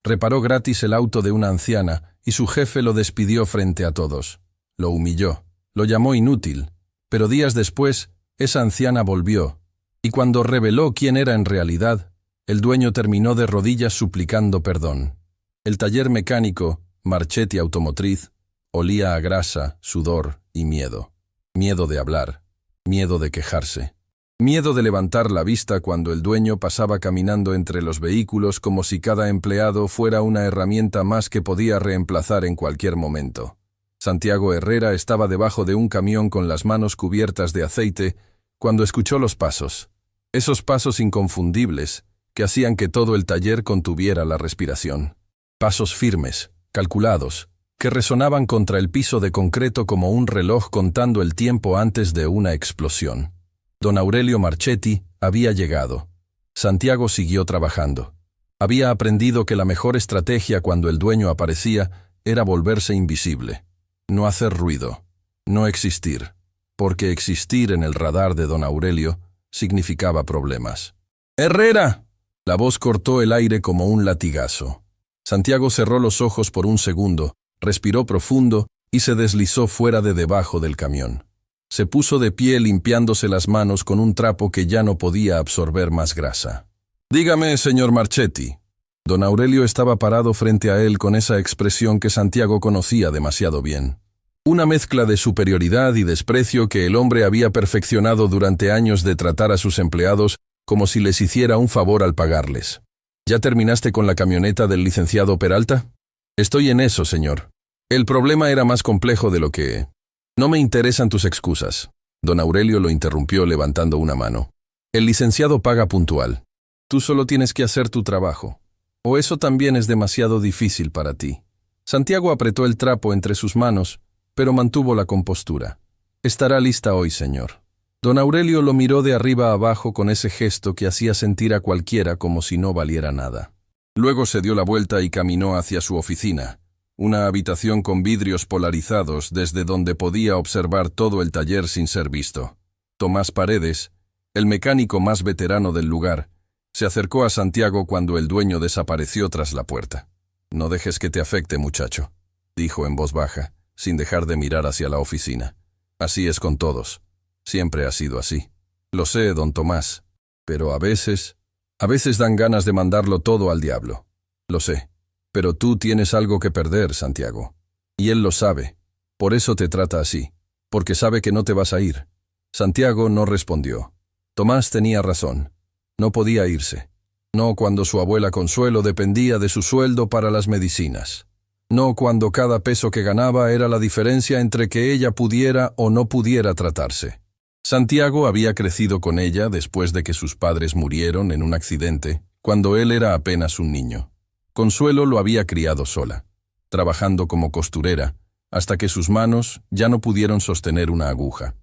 Reparó gratis el auto de una anciana y su jefe lo despidió frente a todos. Lo humilló, lo llamó inútil, pero días después, esa anciana volvió, y cuando reveló quién era en realidad, el dueño terminó de rodillas suplicando perdón. El taller mecánico, Marchetti Automotriz, olía a grasa, sudor y miedo. Miedo de hablar, miedo de quejarse. Miedo de levantar la vista cuando el dueño pasaba caminando entre los vehículos como si cada empleado fuera una herramienta más que podía reemplazar en cualquier momento. Santiago Herrera estaba debajo de un camión con las manos cubiertas de aceite cuando escuchó los pasos. Esos pasos inconfundibles que hacían que todo el taller contuviera la respiración. Pasos firmes, calculados, que resonaban contra el piso de concreto como un reloj contando el tiempo antes de una explosión. Don Aurelio Marchetti había llegado. Santiago siguió trabajando. Había aprendido que la mejor estrategia cuando el dueño aparecía era volverse invisible. No hacer ruido. No existir. Porque existir en el radar de don Aurelio significaba problemas. ¡Herrera! La voz cortó el aire como un latigazo. Santiago cerró los ojos por un segundo, respiró profundo y se deslizó fuera de debajo del camión. Se puso de pie limpiándose las manos con un trapo que ya no podía absorber más grasa. «Dígame, señor Marchetti». Don Aurelio estaba parado frente a él con esa expresión que Santiago conocía demasiado bien. Una mezcla de superioridad y desprecio que el hombre había perfeccionado durante años de tratar a sus empleados como si les hiciera un favor al pagarles. «¿Ya terminaste con la camioneta del licenciado Peralta?» «Estoy en eso, señor. El problema era más complejo de lo que...» «No me interesan tus excusas». Don Aurelio lo interrumpió levantando una mano. «El licenciado paga puntual. Tú solo tienes que hacer tu trabajo. ¿O eso también es demasiado difícil para ti?» Santiago apretó el trapo entre sus manos, pero mantuvo la compostura. «Estará lista hoy, señor». Don Aurelio lo miró de arriba a abajo con ese gesto que hacía sentir a cualquiera como si no valiera nada. Luego se dio la vuelta y caminó hacia su oficina. Una habitación con vidrios polarizados desde donde podía observar todo el taller sin ser visto. Tomás Paredes, el mecánico más veterano del lugar, se acercó a Santiago cuando el dueño desapareció tras la puerta. «No dejes que te afecte, muchacho», dijo en voz baja, sin dejar de mirar hacia la oficina. «Así es con todos. Siempre ha sido así. Lo sé, don Tomás, pero a veces dan ganas de mandarlo todo al diablo. Lo sé. Pero tú tienes algo que perder, Santiago. Y él lo sabe. Por eso te trata así. Porque sabe que no te vas a ir». Santiago no respondió. Tomás tenía razón. No podía irse. No cuando su abuela Consuelo dependía de su sueldo para las medicinas. No cuando cada peso que ganaba era la diferencia entre que ella pudiera o no pudiera tratarse. Santiago había crecido con ella después de que sus padres murieron en un accidente, cuando él era apenas un niño. Consuelo lo había criado sola, trabajando como costurera, hasta que sus manos ya no pudieron sostener una aguja.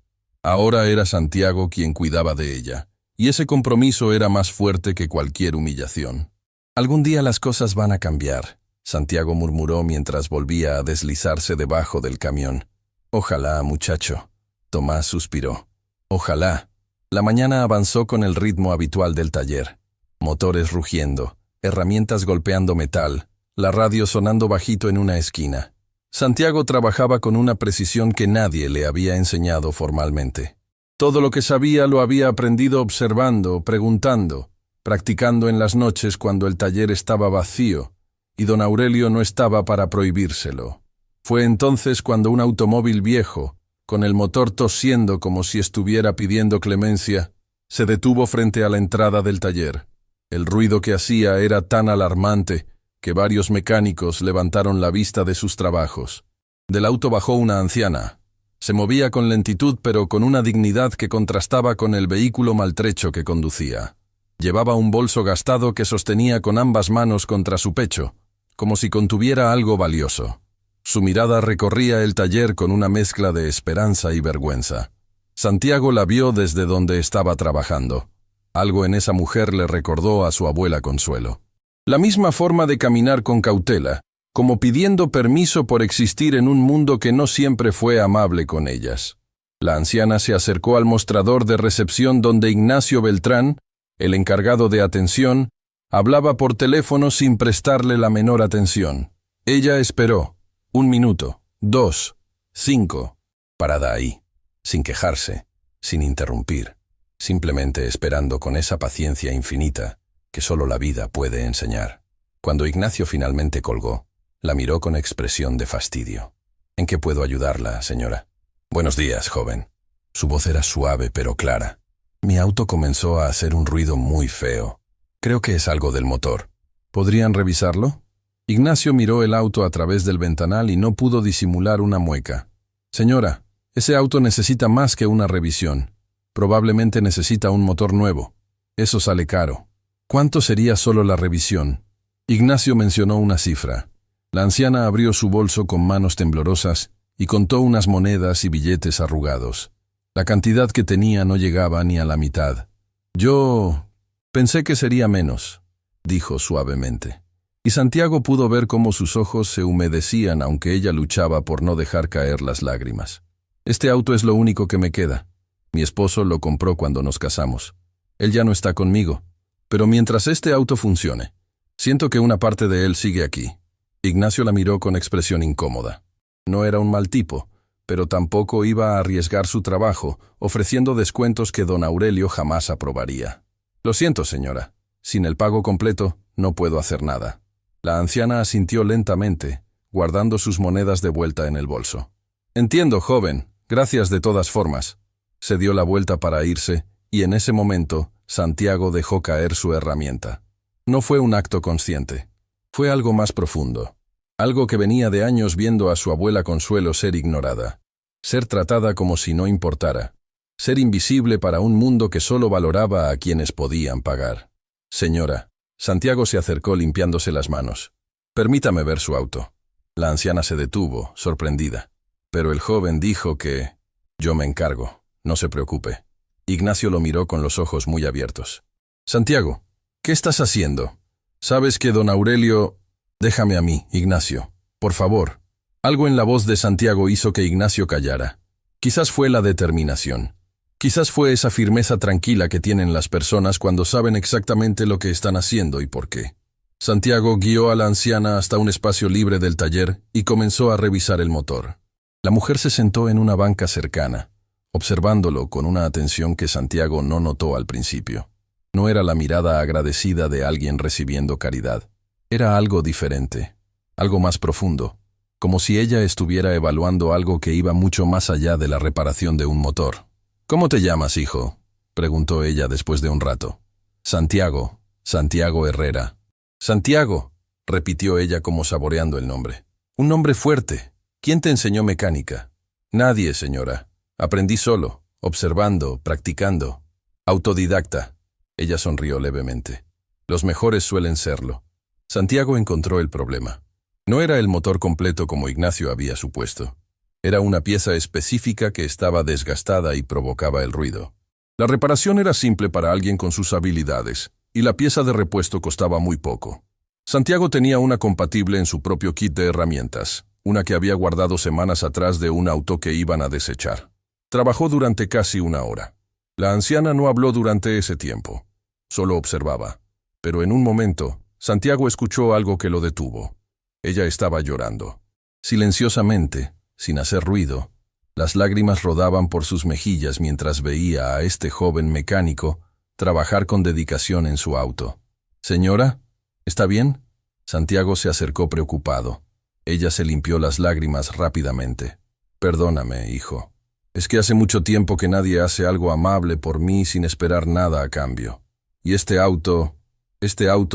Ahora era Santiago quien cuidaba de ella, y ese compromiso era más fuerte que cualquier humillación. «Algún día las cosas van a cambiar», Santiago murmuró mientras volvía a deslizarse debajo del camión. «Ojalá, muchacho». Tomás suspiró. «Ojalá». La mañana avanzó con el ritmo habitual del taller. Motores rugiendo, herramientas golpeando metal, la radio sonando bajito en una esquina. Santiago trabajaba con una precisión que nadie le había enseñado formalmente. Todo lo que sabía lo había aprendido observando, preguntando, practicando en las noches cuando el taller estaba vacío, y don Aurelio no estaba para prohibírselo. Fue entonces cuando un automóvil viejo, con el motor tosiendo como si estuviera pidiendo clemencia, se detuvo frente a la entrada del taller. El ruido que hacía era tan alarmante que varios mecánicos levantaron la vista de sus trabajos. Del auto bajó una anciana. Se movía con lentitud pero con una dignidad que contrastaba con el vehículo maltrecho que conducía. Llevaba un bolso gastado que sostenía con ambas manos contra su pecho, como si contuviera algo valioso. Su mirada recorría el taller con una mezcla de esperanza y vergüenza. Santiago la vio desde donde estaba trabajando. Algo en esa mujer le recordó a su abuela Consuelo. La misma forma de caminar con cautela, como pidiendo permiso por existir en un mundo que no siempre fue amable con ellas. La anciana se acercó al mostrador de recepción donde Ignacio Beltrán, el encargado de atención, Hablaba por teléfono sin prestarle la menor atención. Ella esperó. 1 minuto, 2, 5. Parada ahí, sin quejarse, sin interrumpir, simplemente esperando con esa paciencia infinita que solo la vida puede enseñar. Cuando Ignacio finalmente colgó, la miró con expresión de fastidio. ¿En qué puedo ayudarla, señora? Buenos días, joven. Su voz era suave pero clara. Mi auto comenzó a hacer un ruido muy feo. Creo que es algo del motor. ¿Podrían revisarlo? Ignacio miró el auto a través del ventanal y no pudo disimular una mueca. Señora, ese auto necesita más que una revisión. Probablemente necesita un motor nuevo. Eso sale caro. ¿Cuánto sería solo la revisión? Ignacio mencionó una cifra. La anciana abrió su bolso con manos temblorosas y contó unas monedas y billetes arrugados. La cantidad que tenía no llegaba ni a la mitad. Yo pensé que sería menos, dijo suavemente. Y Santiago pudo ver cómo sus ojos se humedecían aunque ella luchaba por no dejar caer las lágrimas. Este auto es lo único que me queda. Mi esposo lo compró cuando nos casamos. Él ya no está conmigo, pero mientras este auto funcione, siento que una parte de él sigue aquí. Ignacio la miró con expresión incómoda. No era un mal tipo, pero tampoco iba a arriesgar su trabajo ofreciendo descuentos que don Aurelio jamás aprobaría. Lo siento, señora. Sin el pago completo, no puedo hacer nada. La anciana asintió lentamente, guardando sus monedas de vuelta en el bolso. Entiendo, joven. Gracias de todas formas. Se dio la vuelta para irse, y en ese momento, Santiago dejó caer su herramienta. No fue un acto consciente. Fue algo más profundo. Algo que venía de años viendo a su abuela Consuelo ser ignorada. Ser tratada como si no importara. Ser invisible para un mundo que solo valoraba a quienes podían pagar. Señora. Santiago se acercó limpiándose las manos. Permítame ver su auto. La anciana se detuvo, sorprendida. Pero el joven dijo que... Yo me encargo, no se preocupe. Ignacio lo miró con los ojos muy abiertos. Santiago, ¿qué estás haciendo? ¿Sabes que don Aurelio... Déjame a mí, Ignacio, por favor. Algo en la voz de Santiago hizo que Ignacio callara. Quizás fue la determinación. Quizás fue esa firmeza tranquila que tienen las personas cuando saben exactamente lo que están haciendo y por qué. Santiago guió a la anciana hasta un espacio libre del taller y comenzó a revisar el motor. La mujer se sentó en una banca cercana, observándolo con una atención que Santiago no notó al principio. No era la mirada agradecida de alguien recibiendo caridad. Era algo diferente, algo más profundo, como si ella estuviera evaluando algo que iba mucho más allá de la reparación de un motor. ¿Cómo te llamas, hijo?, preguntó ella después de un rato. Santiago, Santiago Herrera. Santiago, repitió ella como saboreando el nombre. Un nombre fuerte. ¿Quién te enseñó mecánica? Nadie, señora. Aprendí solo, observando, practicando. Autodidacta. Ella sonrió levemente. Los mejores suelen serlo. Santiago encontró el problema. No era el motor completo como Ignacio había supuesto. Era una pieza específica que estaba desgastada y provocaba el ruido. La reparación era simple para alguien con sus habilidades, y la pieza de repuesto costaba muy poco. Santiago tenía una compatible en su propio kit de herramientas, una que había guardado semanas atrás de un auto que iban a desechar. Trabajó durante casi 1 hora. La anciana no habló durante ese tiempo, solo observaba. Pero en un momento, Santiago escuchó algo que lo detuvo. Ella estaba llorando. Silenciosamente, sin hacer ruido, las lágrimas rodaban por sus mejillas mientras veía a este joven mecánico trabajar con dedicación en su auto. «Señora, ¿está bien?» Santiago se acercó preocupado. Ella se limpió las lágrimas rápidamente. «Perdóname, hijo. Es que hace mucho tiempo que nadie hace algo amable por mí sin esperar nada a cambio. Y este auto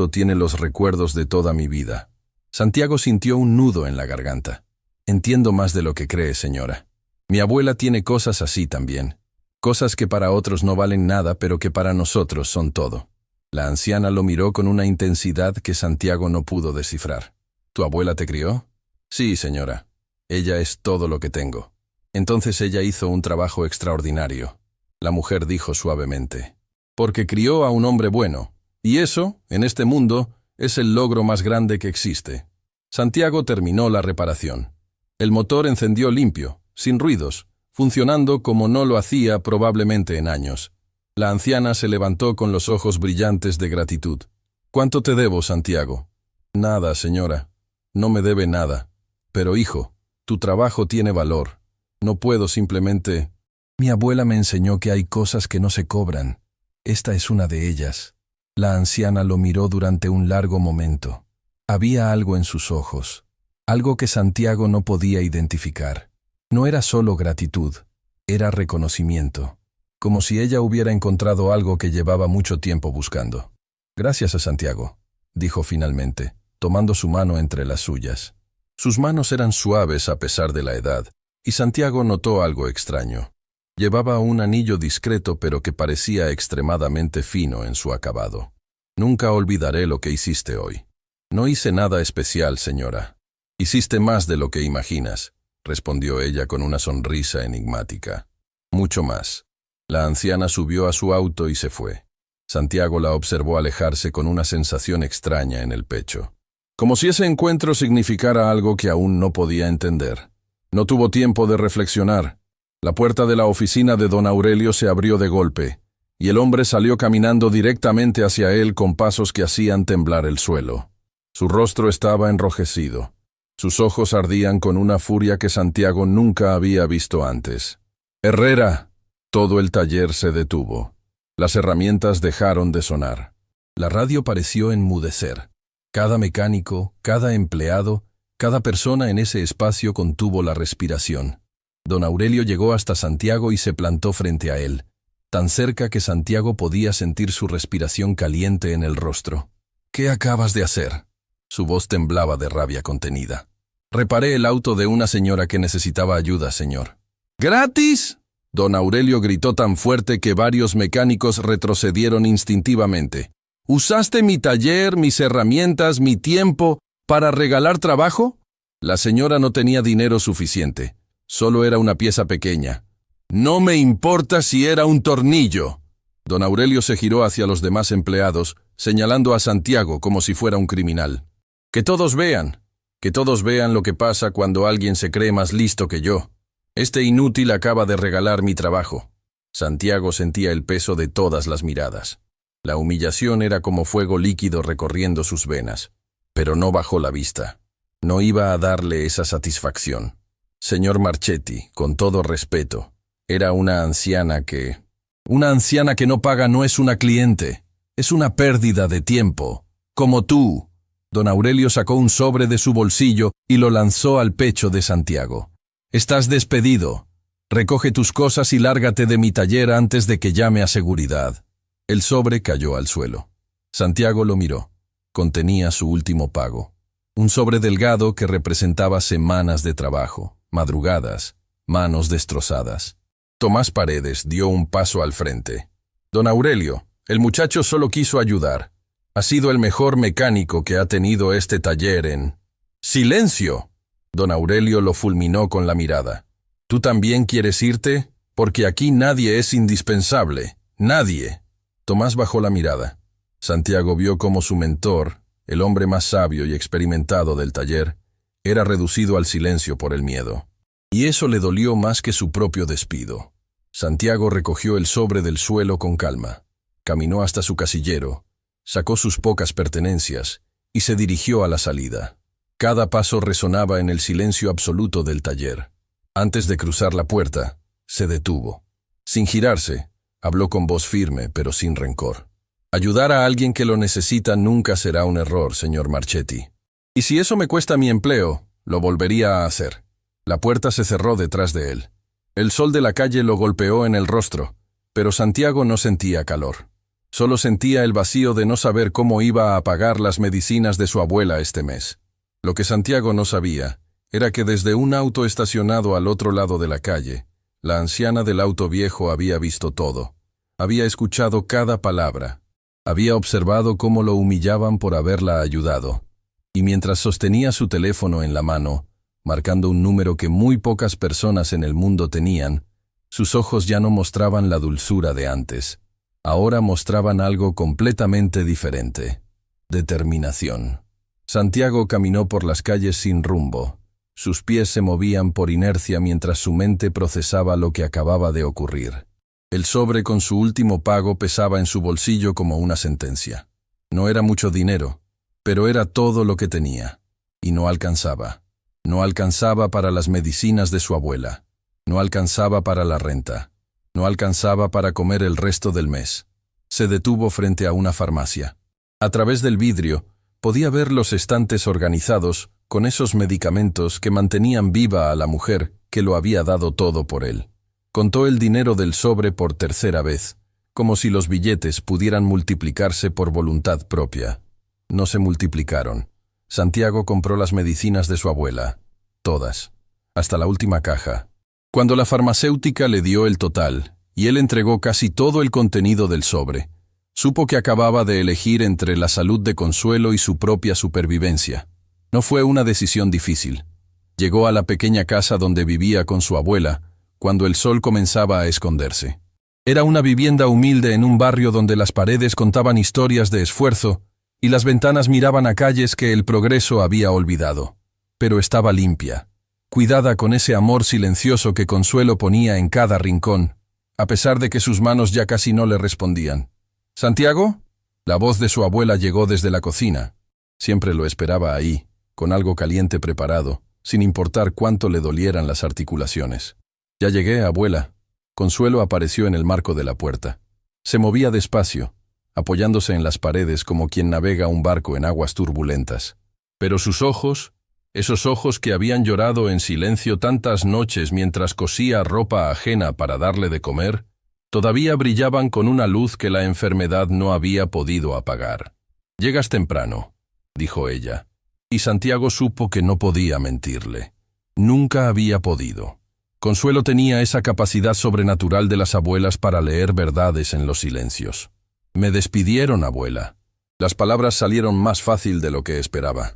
tiene los recuerdos de toda mi vida». Santiago sintió un nudo en la garganta. «Entiendo más de lo que cree, señora. Mi abuela tiene cosas así también. Cosas que para otros no valen nada, pero que para nosotros son todo». La anciana lo miró con una intensidad que Santiago no pudo descifrar. «¿Tu abuela te crió?» «Sí, señora. Ella es todo lo que tengo». «Entonces ella hizo un trabajo extraordinario», la mujer dijo suavemente. «Porque crió a un hombre bueno. Y eso, en este mundo, es el logro más grande que existe». Santiago terminó la reparación. El motor encendió limpio, sin ruidos, funcionando como no lo hacía probablemente en años. La anciana se levantó con los ojos brillantes de gratitud. ¿Cuánto te debo, Santiago? Nada, señora. No me debe nada. Pero, hijo, tu trabajo tiene valor. No puedo simplemente... Mi abuela me enseñó que hay cosas que no se cobran. Esta es una de ellas. La anciana lo miró durante un largo momento. Había algo en sus ojos, algo que Santiago no podía identificar. No era solo gratitud, era reconocimiento, como si ella hubiera encontrado algo que llevaba mucho tiempo buscando. Gracias a Santiago, dijo finalmente, tomando su mano entre las suyas. Sus manos eran suaves a pesar de la edad, y Santiago notó algo extraño. Llevaba un anillo discreto pero que parecía extremadamente fino en su acabado. Nunca olvidaré lo que hiciste hoy. No hice nada especial, señora. Hiciste más de lo que imaginas, respondió ella con una sonrisa enigmática. Mucho más. La anciana subió a su auto y se fue. Santiago la observó alejarse con una sensación extraña en el pecho. Como si ese encuentro significara algo que aún no podía entender. No tuvo tiempo de reflexionar. La puerta de la oficina de don Aurelio se abrió de golpe, y el hombre salió caminando directamente hacia él con pasos que hacían temblar el suelo. Su rostro estaba enrojecido. Sus ojos ardían con una furia que Santiago nunca había visto antes. ¡Herrera! Todo el taller se detuvo. Las herramientas dejaron de sonar. La radio pareció enmudecer. Cada mecánico, cada empleado, cada persona en ese espacio contuvo la respiración. Don Aurelio llegó hasta Santiago y se plantó frente a él, tan cerca que Santiago podía sentir su respiración caliente en el rostro. ¿Qué acabas de hacer? Su voz temblaba de rabia contenida. Reparé el auto de una señora que necesitaba ayuda, señor. ¿Gratis? Don Aurelio gritó tan fuerte que varios mecánicos retrocedieron instintivamente. ¿Usaste mi taller, mis herramientas, mi tiempo para regalar trabajo? La señora no tenía dinero suficiente. Solo era una pieza pequeña. No me importa si era un tornillo. Don Aurelio se giró hacia los demás empleados, señalando a Santiago como si fuera un criminal. Que todos vean lo que pasa cuando alguien se cree más listo que yo. Este inútil acaba de regalar mi trabajo. Santiago sentía el peso de todas las miradas. La humillación era como fuego líquido recorriendo sus venas. Pero no bajó la vista. No iba a darle esa satisfacción. Señor Marchetti, con todo respeto, era una anciana que... Una anciana que no paga no es una cliente, es una pérdida de tiempo. Como tú. Don Aurelio sacó un sobre de su bolsillo y lo lanzó al pecho de Santiago. Estás despedido. Recoge tus cosas y lárgate de mi taller antes de que llame a seguridad. El sobre cayó al suelo. Santiago lo miró. Contenía su último pago. Un sobre delgado que representaba semanas de trabajo. Madrugadas, manos destrozadas. Tomás Paredes dio un paso al frente. Don Aurelio, el muchacho solo quiso ayudar. Ha sido el mejor mecánico que ha tenido este taller en... ¡Silencio! Don Aurelio lo fulminó con la mirada. ¿Tú también quieres irte? Porque aquí nadie es indispensable. Nadie. Tomás bajó la mirada. Santiago vio cómo su mentor, el hombre más sabio y experimentado del taller, era reducido al silencio por el miedo. Y eso le dolió más que su propio despido. Santiago recogió el sobre del suelo con calma, caminó hasta su casillero, sacó sus pocas pertenencias y se dirigió a la salida. Cada paso resonaba en el silencio absoluto del taller. Antes de cruzar la puerta, se detuvo. Sin girarse, habló con voz firme pero sin rencor. Ayudar a alguien que lo necesita nunca será un error, señor Marchetti. Y si eso me cuesta mi empleo, lo volvería a hacer. La puerta se cerró detrás de él. El sol de la calle lo golpeó en el rostro, pero Santiago no sentía calor. Solo sentía el vacío de no saber cómo iba a pagar las medicinas de su abuela este mes. Lo que Santiago no sabía era que desde un auto estacionado al otro lado de la calle, la anciana del auto viejo había visto todo. Había escuchado cada palabra. Había observado cómo lo humillaban por haberla ayudado. Y mientras sostenía su teléfono en la mano, marcando un número que muy pocas personas en el mundo tenían, sus ojos ya no mostraban la dulzura de antes. Ahora mostraban algo completamente diferente. Determinación. Santiago caminó por las calles sin rumbo. Sus pies se movían por inercia mientras su mente procesaba lo que acababa de ocurrir. El sobre con su último pago pesaba en su bolsillo como una sentencia. No era mucho dinero, pero era todo lo que tenía. Y no alcanzaba. No alcanzaba para las medicinas de su abuela. No alcanzaba para la renta. No alcanzaba para comer el resto del mes. Se detuvo frente a una farmacia. A través del vidrio, podía ver los estantes organizados con esos medicamentos que mantenían viva a la mujer que lo había dado todo por él. Contó el dinero del sobre por tercera vez, como si los billetes pudieran multiplicarse por voluntad propia. No se multiplicaron. Santiago compró las medicinas de su abuela, todas, hasta la última caja. Cuando la farmacéutica le dio el total, y él entregó casi todo el contenido del sobre, supo que acababa de elegir entre la salud de Consuelo y su propia supervivencia. No fue una decisión difícil. Llegó a la pequeña casa donde vivía con su abuela, cuando el sol comenzaba a esconderse. Era una vivienda humilde en un barrio donde las paredes contaban historias de esfuerzo y las ventanas miraban a calles que el progreso había olvidado. Pero estaba limpia, cuidada con ese amor silencioso que Consuelo ponía en cada rincón, a pesar de que sus manos ya casi no le respondían. «¿Santiago?» La voz de su abuela llegó desde la cocina. Siempre lo esperaba ahí, con algo caliente preparado, sin importar cuánto le dolieran las articulaciones. «Ya llegué, abuela». Consuelo apareció en el marco de la puerta. Se movía despacio, apoyándose en las paredes como quien navega un barco en aguas turbulentas. Pero sus ojos, esos ojos que habían llorado en silencio tantas noches mientras cosía ropa ajena para darle de comer, todavía brillaban con una luz que la enfermedad no había podido apagar. «Llegas temprano», dijo ella, y Santiago supo que no podía mentirle. Nunca había podido. Consuelo tenía esa capacidad sobrenatural de las abuelas para leer verdades en los silencios. «Me despidieron, abuela». Las palabras salieron más fácil de lo que esperaba.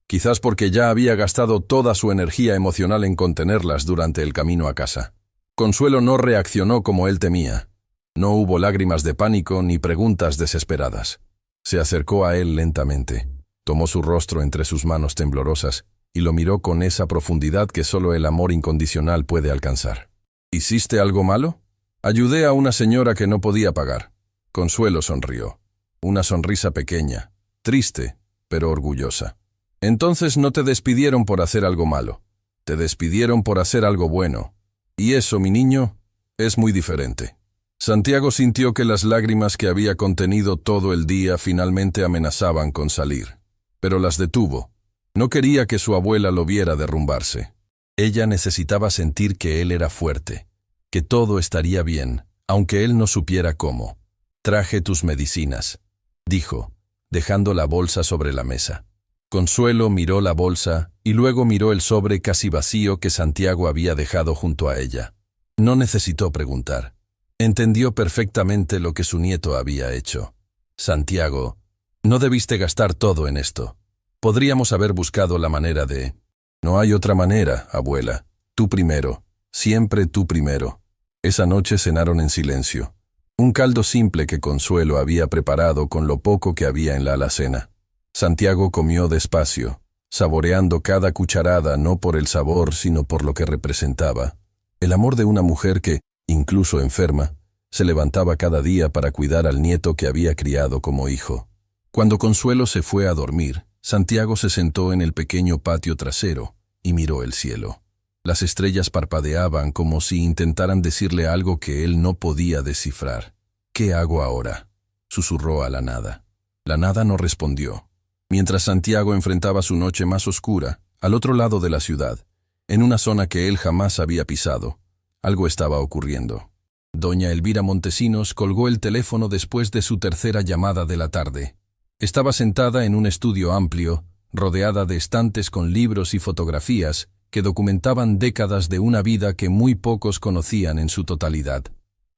Quizás porque ya había gastado toda su energía emocional en contenerlas durante el camino a casa. Consuelo no reaccionó como él temía. No hubo lágrimas de pánico ni preguntas desesperadas. Se acercó a él lentamente, tomó su rostro entre sus manos temblorosas y lo miró con esa profundidad que solo el amor incondicional puede alcanzar. «¿Hiciste algo malo?» «Ayudé a una señora que no podía pagar». Consuelo sonrió. Una sonrisa pequeña, triste, pero orgullosa. «Entonces no te despidieron por hacer algo malo. Te despidieron por hacer algo bueno. Y eso, mi niño, es muy diferente». Santiago sintió que las lágrimas que había contenido todo el día finalmente amenazaban con salir. Pero las detuvo. No quería que su abuela lo viera derrumbarse. Ella necesitaba sentir que él era fuerte, que todo estaría bien, aunque él no supiera cómo. «Traje tus medicinas», dijo, dejando la bolsa sobre la mesa. Consuelo miró la bolsa y luego miró el sobre casi vacío que Santiago había dejado junto a ella. No necesitó preguntar. Entendió perfectamente lo que su nieto había hecho. «Santiago, no debiste gastar todo en esto. Podríamos haber buscado la manera de...». «No hay otra manera, abuela. Tú primero. Siempre tú primero». Esa noche cenaron en silencio. Un caldo simple que Consuelo había preparado con lo poco que había en la alacena. Santiago comió despacio, saboreando cada cucharada no por el sabor sino por lo que representaba. El amor de una mujer que, incluso enferma, se levantaba cada día para cuidar al nieto que había criado como hijo. Cuando Consuelo se fue a dormir, Santiago se sentó en el pequeño patio trasero y miró el cielo. Las estrellas parpadeaban como si intentaran decirle algo que él no podía descifrar. «¿Qué hago ahora?», susurró a la nada. La nada no respondió. Mientras Santiago enfrentaba su noche más oscura, al otro lado de la ciudad, en una zona que él jamás había pisado, algo estaba ocurriendo. Doña Elvira Montesinos colgó el teléfono después de su tercera llamada de la tarde. Estaba sentada en un estudio amplio, rodeada de estantes con libros y fotografías que documentaban décadas de una vida que muy pocos conocían en su totalidad.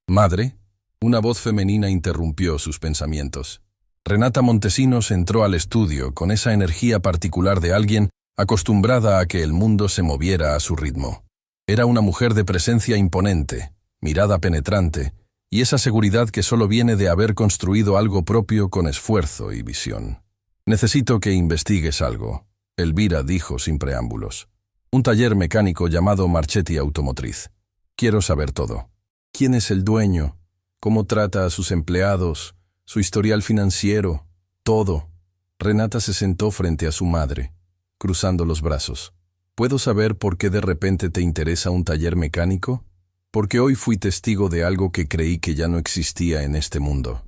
«Madre», una voz femenina interrumpió sus pensamientos. Renata Montesinos entró al estudio con esa energía particular de alguien acostumbrada a que el mundo se moviera a su ritmo. Era una mujer de presencia imponente, mirada penetrante, y esa seguridad que solo viene de haber construido algo propio con esfuerzo y visión. «Necesito que investigues algo», Elvira dijo sin preámbulos. «Un taller mecánico llamado Marchetti Automotriz. Quiero saber todo. ¿Quién es el dueño? ¿Cómo trata a sus empleados? Su historial financiero. Todo. Renata se sentó frente a su madre, cruzando los brazos. ¿Puedo saber por qué de repente te interesa un taller mecánico? Porque hoy fui testigo de algo que creí que ya no existía en este mundo.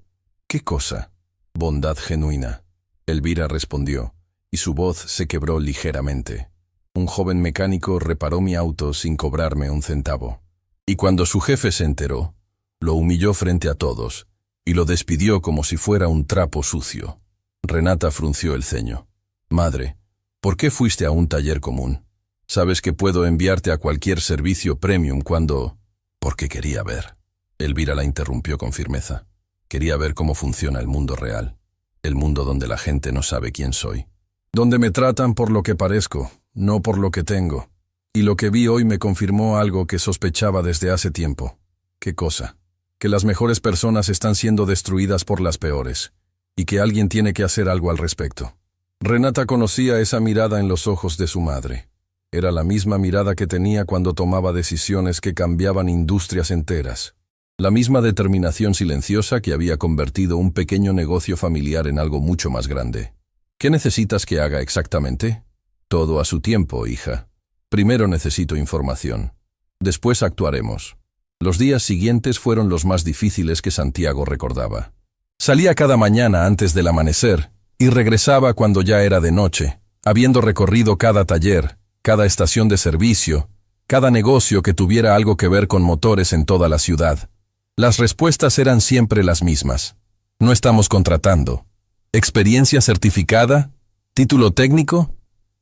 ¿Qué cosa? Bondad genuina. Elvira respondió, y su voz se quebró ligeramente. Un joven mecánico reparó mi auto sin cobrarme un centavo. Y cuando su jefe se enteró, lo humilló frente a todos, y lo despidió como si fuera un trapo sucio. Renata frunció el ceño. Madre, ¿por qué fuiste a un taller común? Sabes que puedo enviarte a cualquier servicio premium cuando... Porque quería ver. Elvira la interrumpió con firmeza. Quería ver cómo funciona el mundo real. El mundo donde la gente no sabe quién soy. Donde me tratan por lo que parezco, no por lo que tengo. Y lo que vi hoy me confirmó algo que sospechaba desde hace tiempo. ¿Qué cosa? Que las mejores personas están siendo destruidas por las peores, y que alguien tiene que hacer algo al respecto. Renata conocía esa mirada en los ojos de su madre. Era la misma mirada que tenía cuando tomaba decisiones que cambiaban industrias enteras. La misma determinación silenciosa que había convertido un pequeño negocio familiar en algo mucho más grande. ¿Qué necesitas que haga exactamente? Todo a su tiempo, hija. Primero necesito información. Después actuaremos. Los días siguientes fueron los más difíciles que Santiago recordaba. Salía cada mañana antes del amanecer y regresaba cuando ya era de noche, habiendo recorrido cada taller, cada estación de servicio, cada negocio que tuviera algo que ver con motores en toda la ciudad. Las respuestas eran siempre las mismas. No estamos contratando. ¿Experiencia certificada? ¿Título técnico?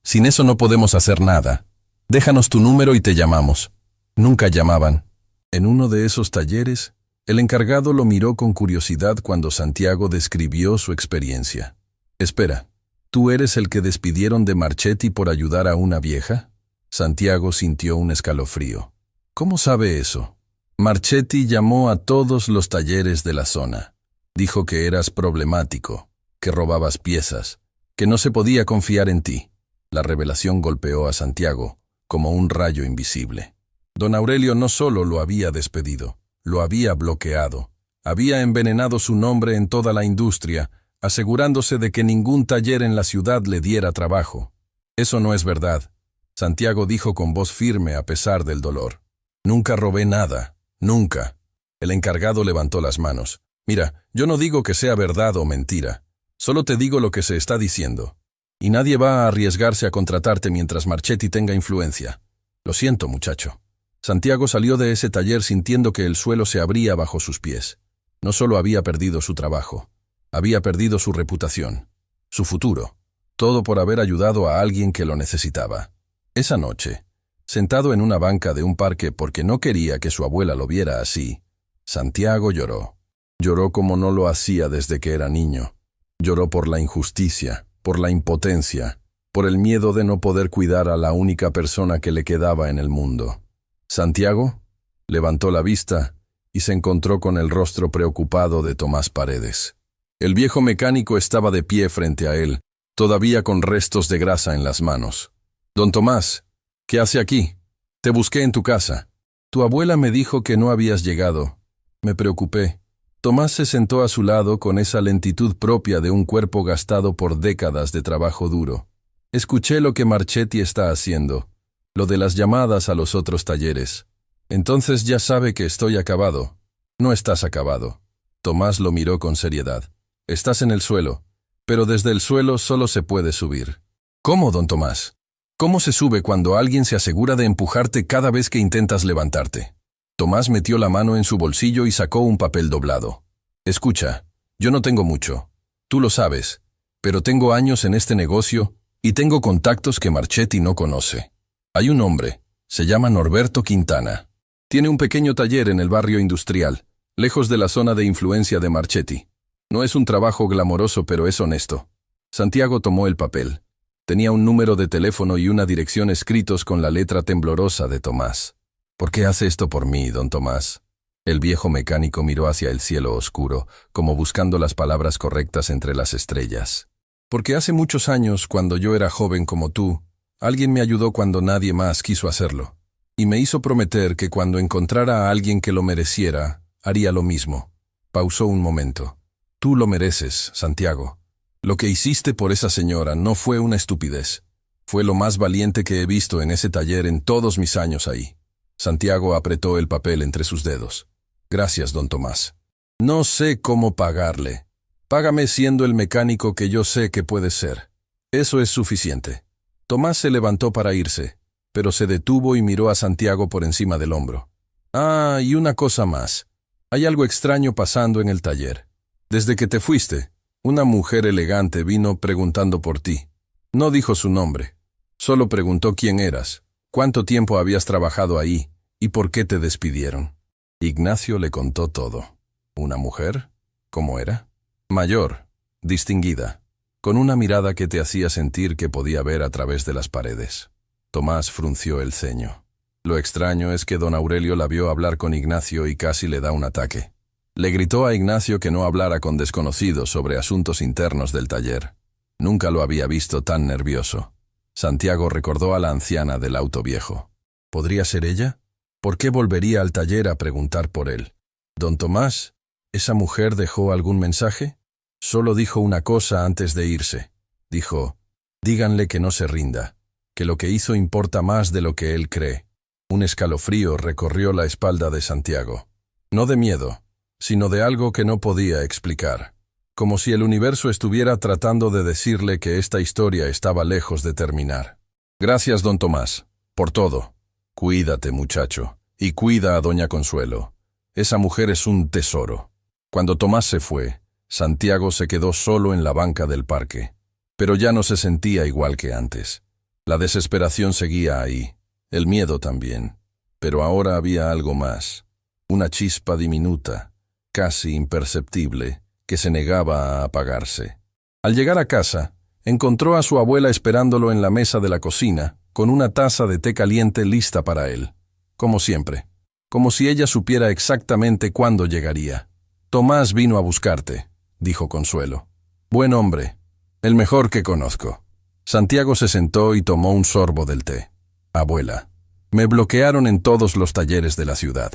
Sin eso no podemos hacer nada. Déjanos tu número y te llamamos. Nunca llamaban. En uno de esos talleres, el encargado lo miró con curiosidad cuando Santiago describió su experiencia. Espera, ¿tú eres el que despidieron de Marchetti por ayudar a una vieja? Santiago sintió un escalofrío. ¿Cómo sabe eso? Marchetti llamó a todos los talleres de la zona. Dijo que eras problemático, que robabas piezas, que no se podía confiar en ti. La revelación golpeó a Santiago como un rayo invisible. Don Aurelio no solo lo había despedido, lo había bloqueado. Había envenenado su nombre en toda la industria, asegurándose de que ningún taller en la ciudad le diera trabajo. Eso no es verdad, Santiago dijo con voz firme a pesar del dolor. Nunca robé nada, nunca. El encargado levantó las manos. Mira, yo no digo que sea verdad o mentira, solo te digo lo que se está diciendo. Y nadie va a arriesgarse a contratarte mientras Marchetti tenga influencia. Lo siento, muchacho. Santiago salió de ese taller sintiendo que el suelo se abría bajo sus pies. No solo había perdido su trabajo, había perdido su reputación, su futuro, todo por haber ayudado a alguien que lo necesitaba. Esa noche, sentado en una banca de un parque porque no quería que su abuela lo viera así, Santiago lloró. Lloró como no lo hacía desde que era niño. Lloró por la injusticia, por la impotencia, por el miedo de no poder cuidar a la única persona que le quedaba en el mundo. Santiago levantó la vista y se encontró con el rostro preocupado de Tomás Paredes. El viejo mecánico estaba de pie frente a él, todavía con restos de grasa en las manos. «Don Tomás, ¿qué hace aquí? Te busqué en tu casa. Tu abuela me dijo que no habías llegado. Me preocupé». Tomás se sentó a su lado con esa lentitud propia de un cuerpo gastado por décadas de trabajo duro. «Escuché lo que Marchetti está haciendo, lo de las llamadas a los otros talleres. Entonces ya sabe que estoy acabado». «No estás acabado». Tomás lo miró con seriedad. «Estás en el suelo, pero desde el suelo solo se puede subir». «¿Cómo, don Tomás? ¿Cómo se sube cuando alguien se asegura de empujarte cada vez que intentas levantarte?» Tomás metió la mano en su bolsillo y sacó un papel doblado. «Escucha, yo no tengo mucho, tú lo sabes, pero tengo años en este negocio y tengo contactos que Marchetti no conoce. Hay un hombre, se llama Norberto Quintana. Tiene un pequeño taller en el barrio industrial, lejos de la zona de influencia de Marchetti. No es un trabajo glamoroso, pero es honesto». Santiago tomó el papel. Tenía un número de teléfono y una dirección escritos con la letra temblorosa de Tomás. «¿Por qué hace esto por mí, don Tomás?» El viejo mecánico miró hacia el cielo oscuro, como buscando las palabras correctas entre las estrellas. «Porque hace muchos años, cuando yo era joven como tú, alguien me ayudó cuando nadie más quiso hacerlo. Y me hizo prometer que cuando encontrara a alguien que lo mereciera, haría lo mismo». Pausó un momento. «Tú lo mereces, Santiago. Lo que hiciste por esa señora no fue una estupidez. Fue lo más valiente que he visto en ese taller en todos mis años ahí. Santiago apretó el papel entre sus dedos. Gracias, don Tomás. No sé cómo pagarle. Págame siendo el mecánico que yo sé que puedes ser. Eso es suficiente. Tomás se levantó para irse, pero se detuvo y miró a Santiago por encima del hombro. Ah, y una cosa más. Hay algo extraño pasando en el taller. Desde que te fuiste, una mujer elegante vino preguntando por ti. No dijo su nombre. Solo preguntó quién eras, cuánto tiempo habías trabajado ahí y por qué te despidieron. Ignacio le contó todo. ¿Una mujer? ¿Cómo era? Mayor, distinguida, con una mirada que te hacía sentir que podía ver a través de las paredes. Tomás frunció el ceño. Lo extraño es que don Aurelio la vio hablar con Ignacio y casi le da un ataque. Le gritó a Ignacio que no hablara con desconocidos sobre asuntos internos del taller. Nunca lo había visto tan nervioso. Santiago recordó a la anciana del auto viejo. ¿Podría ser ella? ¿Por qué volvería al taller a preguntar por él? Don Tomás, ¿esa mujer dejó algún mensaje? Solo dijo una cosa antes de irse. Dijo, díganle que no se rinda, que lo que hizo importa más de lo que él cree. Un escalofrío recorrió la espalda de Santiago. No de miedo, sino de algo que no podía explicar. Como si el universo estuviera tratando de decirle que esta historia estaba lejos de terminar. Gracias, don Tomás, por todo. Cuídate, muchacho, y cuida a doña Consuelo. Esa mujer es un tesoro. Cuando Tomás se fue, Santiago se quedó solo en la banca del parque. Pero ya no se sentía igual que antes. La desesperación seguía ahí. El miedo también. Pero ahora había algo más. Una chispa diminuta, casi imperceptible, que se negaba a apagarse. Al llegar a casa, encontró a su abuela esperándolo en la mesa de la cocina, con una taza de té caliente lista para él. Como siempre. Como si ella supiera exactamente cuándo llegaría. Tomás vino a buscarte, dijo Consuelo. Buen hombre. El mejor que conozco. Santiago se sentó y tomó un sorbo del té. Abuela, me bloquearon en todos los talleres de la ciudad.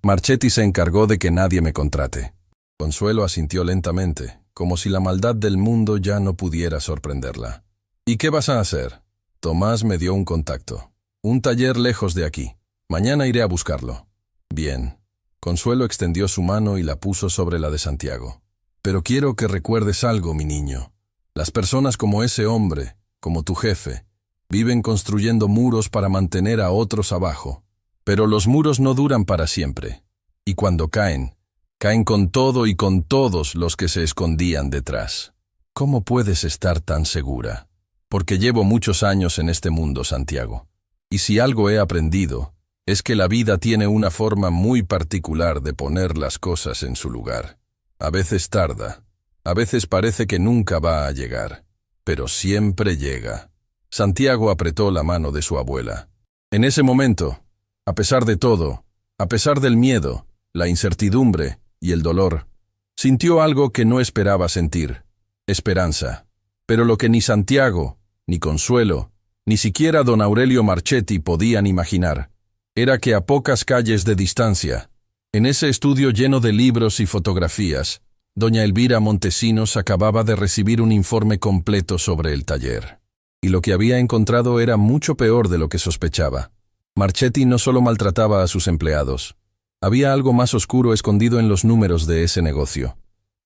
Marchetti se encargó de que nadie me contrate. Consuelo asintió lentamente, como si la maldad del mundo ya no pudiera sorprenderla. ¿Y qué vas a hacer? Tomás me dio un contacto. Un taller lejos de aquí. Mañana iré a buscarlo. Bien. Consuelo extendió su mano y la puso sobre la de Santiago. Pero quiero que recuerdes algo, mi niño. Las personas como ese hombre, como tu jefe, viven construyendo muros para mantener a otros abajo. Pero los muros no duran para siempre. Y cuando caen, caen con todo y con todos los que se escondían detrás. ¿Cómo puedes estar tan segura? Porque llevo muchos años en este mundo, Santiago. Y si algo he aprendido, es que la vida tiene una forma muy particular de poner las cosas en su lugar. A veces tarda, a veces parece que nunca va a llegar, pero siempre llega. Santiago apretó la mano de su abuela. En ese momento, a pesar de todo, a pesar del miedo, la incertidumbre y el dolor, sintió algo que no esperaba sentir, esperanza. Pero lo que ni Santiago, ni Consuelo, ni siquiera don Aurelio Marchetti podían imaginar, era que a pocas calles de distancia, en ese estudio lleno de libros y fotografías, doña Elvira Montesinos acababa de recibir un informe completo sobre el taller. Y lo que había encontrado era mucho peor de lo que sospechaba. Marchetti no solo maltrataba a sus empleados. Había algo más oscuro escondido en los números de ese negocio.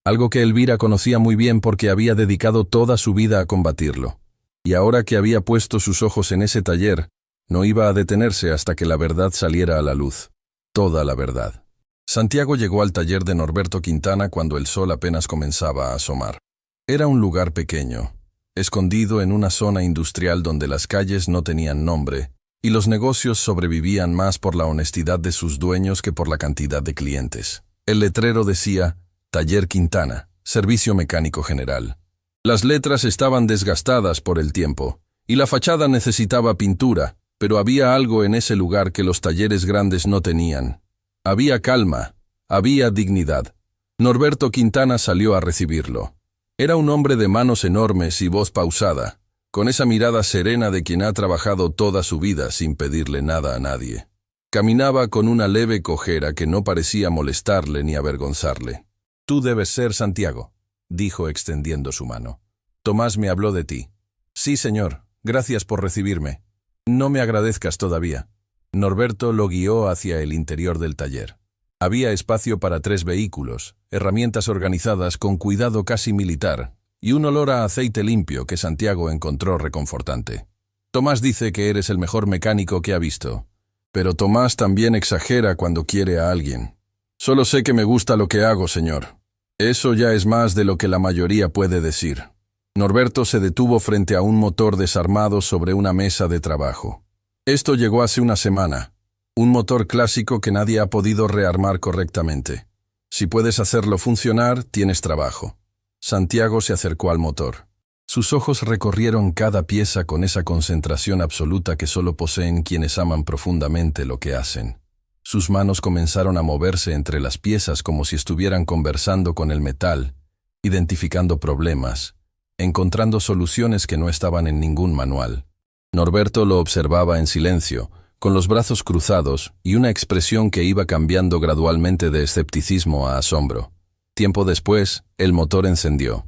Algo que Elvira conocía muy bien porque había dedicado toda su vida a combatirlo. Y ahora que había puesto sus ojos en ese taller, no iba a detenerse hasta que la verdad saliera a la luz. Toda la verdad. Santiago llegó al taller de Norberto Quintana cuando el sol apenas comenzaba a asomar. Era un lugar pequeño, escondido en una zona industrial donde las calles no tenían nombre, y los negocios sobrevivían más por la honestidad de sus dueños que por la cantidad de clientes. El letrero decía, Taller Quintana, Servicio Mecánico General. Las letras estaban desgastadas por el tiempo, y la fachada necesitaba pintura, pero había algo en ese lugar que los talleres grandes no tenían. Había calma, había dignidad. Norberto Quintana salió a recibirlo. Era un hombre de manos enormes y voz pausada, con esa mirada serena de quien ha trabajado toda su vida sin pedirle nada a nadie. Caminaba con una leve cojera que no parecía molestarle ni avergonzarle. «Tú debes ser Santiago», dijo extendiendo su mano. Tomás me habló de ti. Sí, señor, gracias por recibirme. No me agradezcas todavía. Norberto lo guió hacia el interior del taller. Había espacio para 3 vehículos, herramientas organizadas con cuidado casi militar, y un olor a aceite limpio que Santiago encontró reconfortante. Tomás dice que eres el mejor mecánico que ha visto. Pero Tomás también exagera cuando quiere a alguien. Solo sé que me gusta lo que hago, señor. Eso ya es más de lo que la mayoría puede decir. Norberto se detuvo frente a un motor desarmado sobre una mesa de trabajo. Esto llegó hace una semana. Un motor clásico que nadie ha podido rearmar correctamente. Si puedes hacerlo funcionar, tienes trabajo. Santiago se acercó al motor. Sus ojos recorrieron cada pieza con esa concentración absoluta que solo poseen quienes aman profundamente lo que hacen. Sus manos comenzaron a moverse entre las piezas como si estuvieran conversando con el metal, identificando problemas, encontrando soluciones que no estaban en ningún manual. Norberto lo observaba en silencio, con los brazos cruzados y una expresión que iba cambiando gradualmente de escepticismo a asombro. Tiempo después, el motor encendió.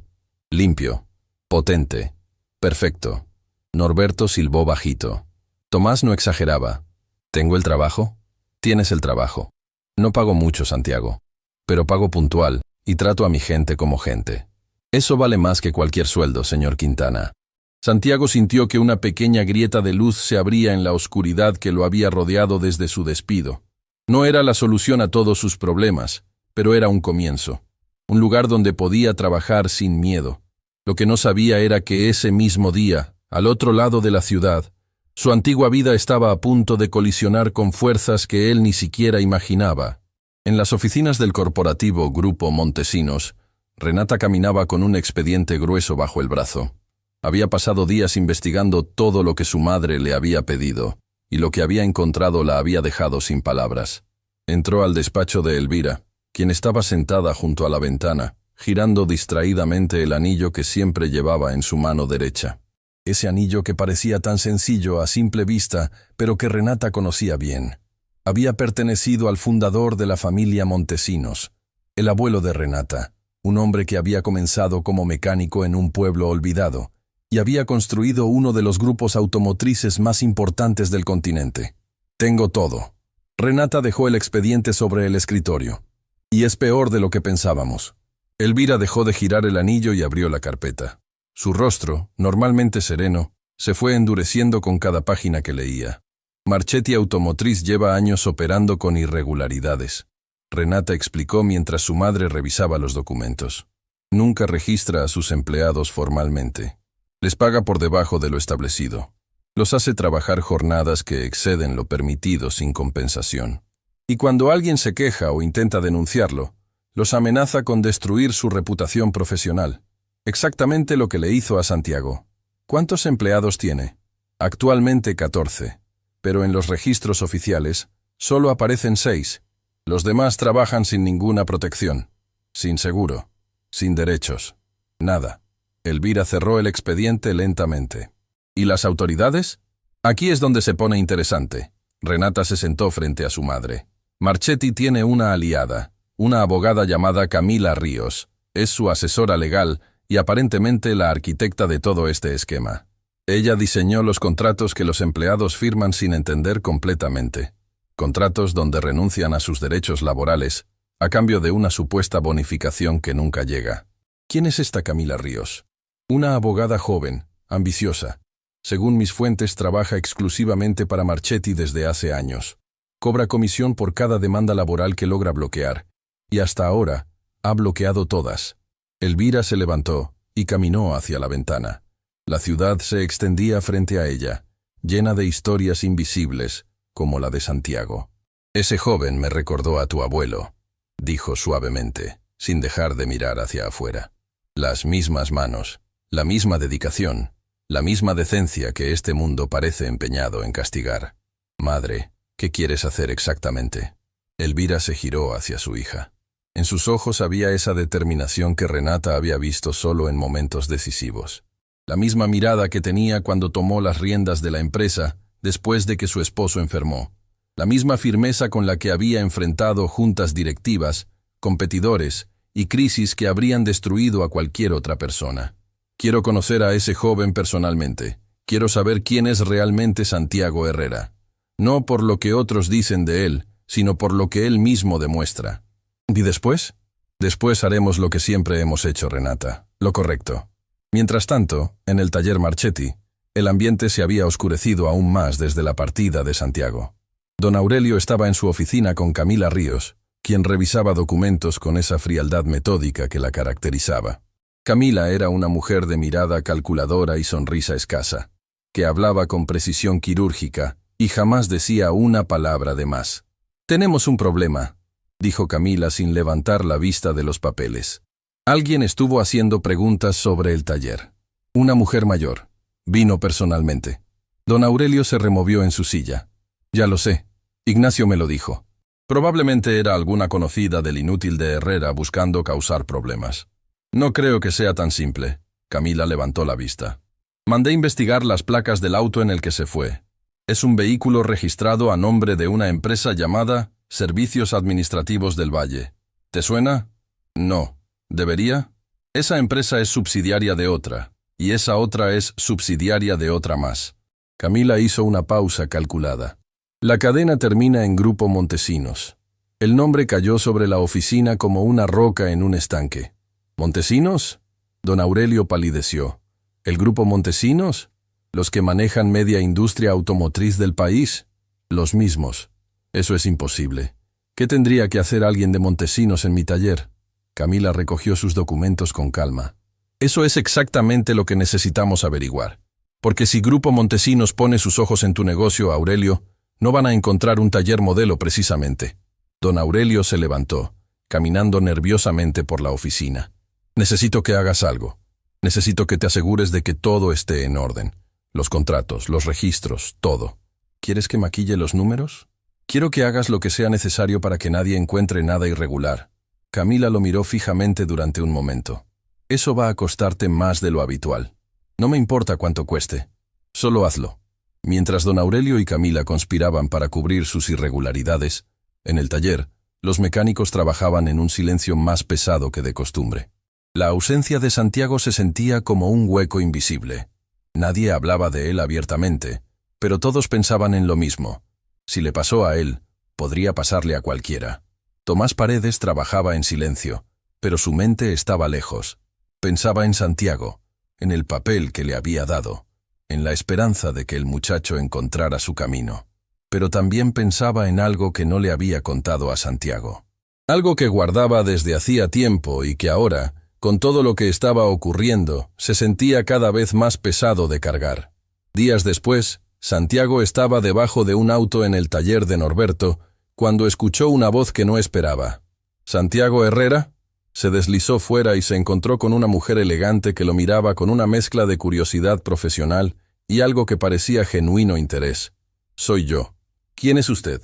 Limpio, potente, perfecto. Norberto silbó bajito. Tomás no exageraba. ¿Tengo el trabajo? Tienes el trabajo. No pago mucho, Santiago, pero pago puntual y trato a mi gente como gente. Eso vale más que cualquier sueldo, señor Quintana. Santiago sintió que una pequeña grieta de luz se abría en la oscuridad que lo había rodeado desde su despido. No era la solución a todos sus problemas, pero era un comienzo. Un lugar donde podía trabajar sin miedo. Lo que no sabía era que ese mismo día, al otro lado de la ciudad, su antigua vida estaba a punto de colisionar con fuerzas que él ni siquiera imaginaba. En las oficinas del corporativo Grupo Montesinos, Renata caminaba con un expediente grueso bajo el brazo. Había pasado días investigando todo lo que su madre le había pedido, y lo que había encontrado la había dejado sin palabras. Entró al despacho de Elvira, quien estaba sentada junto a la ventana, girando distraídamente el anillo que siempre llevaba en su mano derecha. Ese anillo que parecía tan sencillo a simple vista, pero que Renata conocía bien. Había pertenecido al fundador de la familia Montesinos, el abuelo de Renata, un hombre que había comenzado como mecánico en un pueblo olvidado, y había construido uno de los grupos automotrices más importantes del continente. Tengo todo. Renata dejó el expediente sobre el escritorio. Y es peor de lo que pensábamos. Elvira dejó de girar el anillo y abrió la carpeta. Su rostro, normalmente sereno, se fue endureciendo con cada página que leía. Marchetti Automotriz lleva años operando con irregularidades. Renata explicó mientras su madre revisaba los documentos. Nunca registra a sus empleados formalmente. Les paga por debajo de lo establecido. Los hace trabajar jornadas que exceden lo permitido sin compensación. Y cuando alguien se queja o intenta denunciarlo, los amenaza con destruir su reputación profesional. Exactamente lo que le hizo a Santiago. ¿Cuántos empleados tiene? Actualmente 14, pero en los registros oficiales solo aparecen 6. Los demás trabajan sin ninguna protección, sin seguro, sin derechos, nada. Elvira cerró el expediente lentamente. ¿Y las autoridades? Aquí es donde se pone interesante. Renata se sentó frente a su madre. Marchetti tiene una aliada, una abogada llamada Camila Ríos. Es su asesora legal y aparentemente la arquitecta de todo este esquema. Ella diseñó los contratos que los empleados firman sin entender completamente. Contratos donde renuncian a sus derechos laborales a cambio de una supuesta bonificación que nunca llega. ¿Quién es esta Camila Ríos? Una abogada joven, ambiciosa. Según mis fuentes, trabaja exclusivamente para Marchetti desde hace años. Cobra comisión por cada demanda laboral que logra bloquear, y hasta ahora ha bloqueado todas. Elvira se levantó y caminó hacia la ventana. La ciudad se extendía frente a ella, llena de historias invisibles, como la de Santiago. Ese joven me recordó a tu abuelo, dijo suavemente, sin dejar de mirar hacia afuera. Las mismas manos, la misma dedicación, la misma decencia que este mundo parece empeñado en castigar. Madre, ¿qué quieres hacer exactamente? Elvira se giró hacia su hija. En sus ojos había esa determinación que Renata había visto solo en momentos decisivos. La misma mirada que tenía cuando tomó las riendas de la empresa después de que su esposo enfermó. La misma firmeza con la que había enfrentado juntas directivas, competidores y crisis que habrían destruido a cualquier otra persona. Quiero conocer a ese joven personalmente. Quiero saber quién es realmente Santiago Herrera. No por lo que otros dicen de él, sino por lo que él mismo demuestra. ¿Y después? Después haremos lo que siempre hemos hecho, Renata, lo correcto. Mientras tanto, en el taller Marchetti, el ambiente se había oscurecido aún más desde la partida de Santiago. Don Aurelio estaba en su oficina con Camila Ríos, quien revisaba documentos con esa frialdad metódica que la caracterizaba. Camila era una mujer de mirada calculadora y sonrisa escasa, que hablaba con precisión quirúrgica y jamás decía una palabra de más. «Tenemos un problema», dijo Camila sin levantar la vista de los papeles. Alguien estuvo haciendo preguntas sobre el taller. Una mujer mayor. Vino personalmente. Don Aurelio se removió en su silla. «Ya lo sé. Ignacio me lo dijo. Probablemente era alguna conocida del inútil de Herrera buscando causar problemas. No creo que sea tan simple». Camila levantó la vista. «Mandé investigar las placas del auto en el que se fue. Es un vehículo registrado a nombre de una empresa llamada Servicios Administrativos del Valle. ¿Te suena? No. ¿Debería? Esa empresa es subsidiaria de otra, y esa otra es subsidiaria de otra más». Camila hizo una pausa calculada. «La cadena termina en Grupo Montesinos». El nombre cayó sobre la oficina como una roca en un estanque. «¿Montesinos?» Don Aurelio palideció. «¿El Grupo Montesinos? ¿Los que manejan media industria automotriz del país?» «Los mismos. Eso es imposible. ¿Qué tendría que hacer alguien de Montesinos en mi taller?» Camila recogió sus documentos con calma. «Eso es exactamente lo que necesitamos averiguar. Porque si Grupo Montesinos pone sus ojos en tu negocio, Aurelio, no van a encontrar un taller modelo precisamente». Don Aurelio se levantó, caminando nerviosamente por la oficina. «Necesito que hagas algo. Necesito que te asegures de que todo esté en orden. Los contratos, los registros, todo. ¿Quieres que maquille los números? Quiero que hagas lo que sea necesario para que nadie encuentre nada irregular». Camila lo miró fijamente durante un momento. «Eso va a costarte más de lo habitual. No me importa cuánto cueste. Solo hazlo». Mientras don Aurelio y Camila conspiraban para cubrir sus irregularidades, en el taller, los mecánicos trabajaban en un silencio más pesado que de costumbre. La ausencia de Santiago se sentía como un hueco invisible. Nadie hablaba de él abiertamente, pero todos pensaban en lo mismo. Si le pasó a él, podría pasarle a cualquiera. Tomás Paredes trabajaba en silencio, pero su mente estaba lejos. Pensaba en Santiago, en el papel que le había dado, en la esperanza de que el muchacho encontrara su camino. Pero también pensaba en algo que no le había contado a Santiago. Algo que guardaba desde hacía tiempo y que ahora, con todo lo que estaba ocurriendo, se sentía cada vez más pesado de cargar. Días después, Santiago estaba debajo de un auto en el taller de Norberto, cuando escuchó una voz que no esperaba. «¿Santiago Herrera?» Se deslizó fuera y se encontró con una mujer elegante que lo miraba con una mezcla de curiosidad profesional y algo que parecía genuino interés. «Soy yo». «¿Quién es usted?»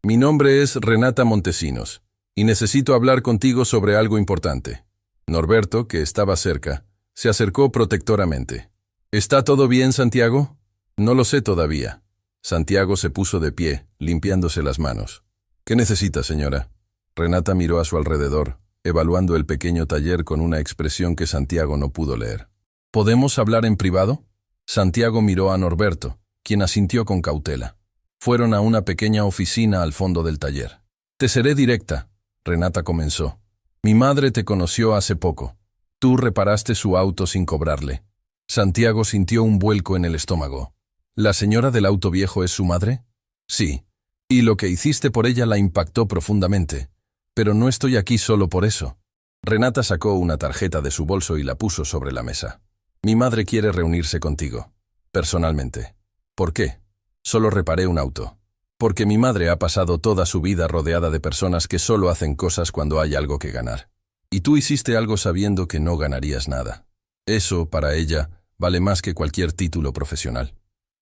«Mi nombre es Renata Montesinos, y necesito hablar contigo sobre algo importante». Norberto, que estaba cerca, se acercó protectoramente. «¿Está todo bien, Santiago?» «No lo sé todavía». Santiago se puso de pie, limpiándose las manos. «¿Qué necesita, señora?» Renata miró a su alrededor, evaluando el pequeño taller con una expresión que Santiago no pudo leer. «¿Podemos hablar en privado?» Santiago miró a Norberto, quien asintió con cautela. Fueron a una pequeña oficina al fondo del taller. «Te seré directa», Renata comenzó. «Mi madre te conoció hace poco. Tú reparaste su auto sin cobrarle». Santiago sintió un vuelco en el estómago. «¿La señora del auto viejo es su madre?» «Sí. Y lo que hiciste por ella la impactó profundamente. Pero no estoy aquí solo por eso». Renata sacó una tarjeta de su bolso y la puso sobre la mesa. «Mi madre quiere reunirse contigo. Personalmente». «¿Por qué?» «Solo reparé un auto. Porque mi madre ha pasado toda su vida rodeada de personas que solo hacen cosas cuando hay algo que ganar. Y tú hiciste algo sabiendo que no ganarías nada. Eso, para ella, vale más que cualquier título profesional».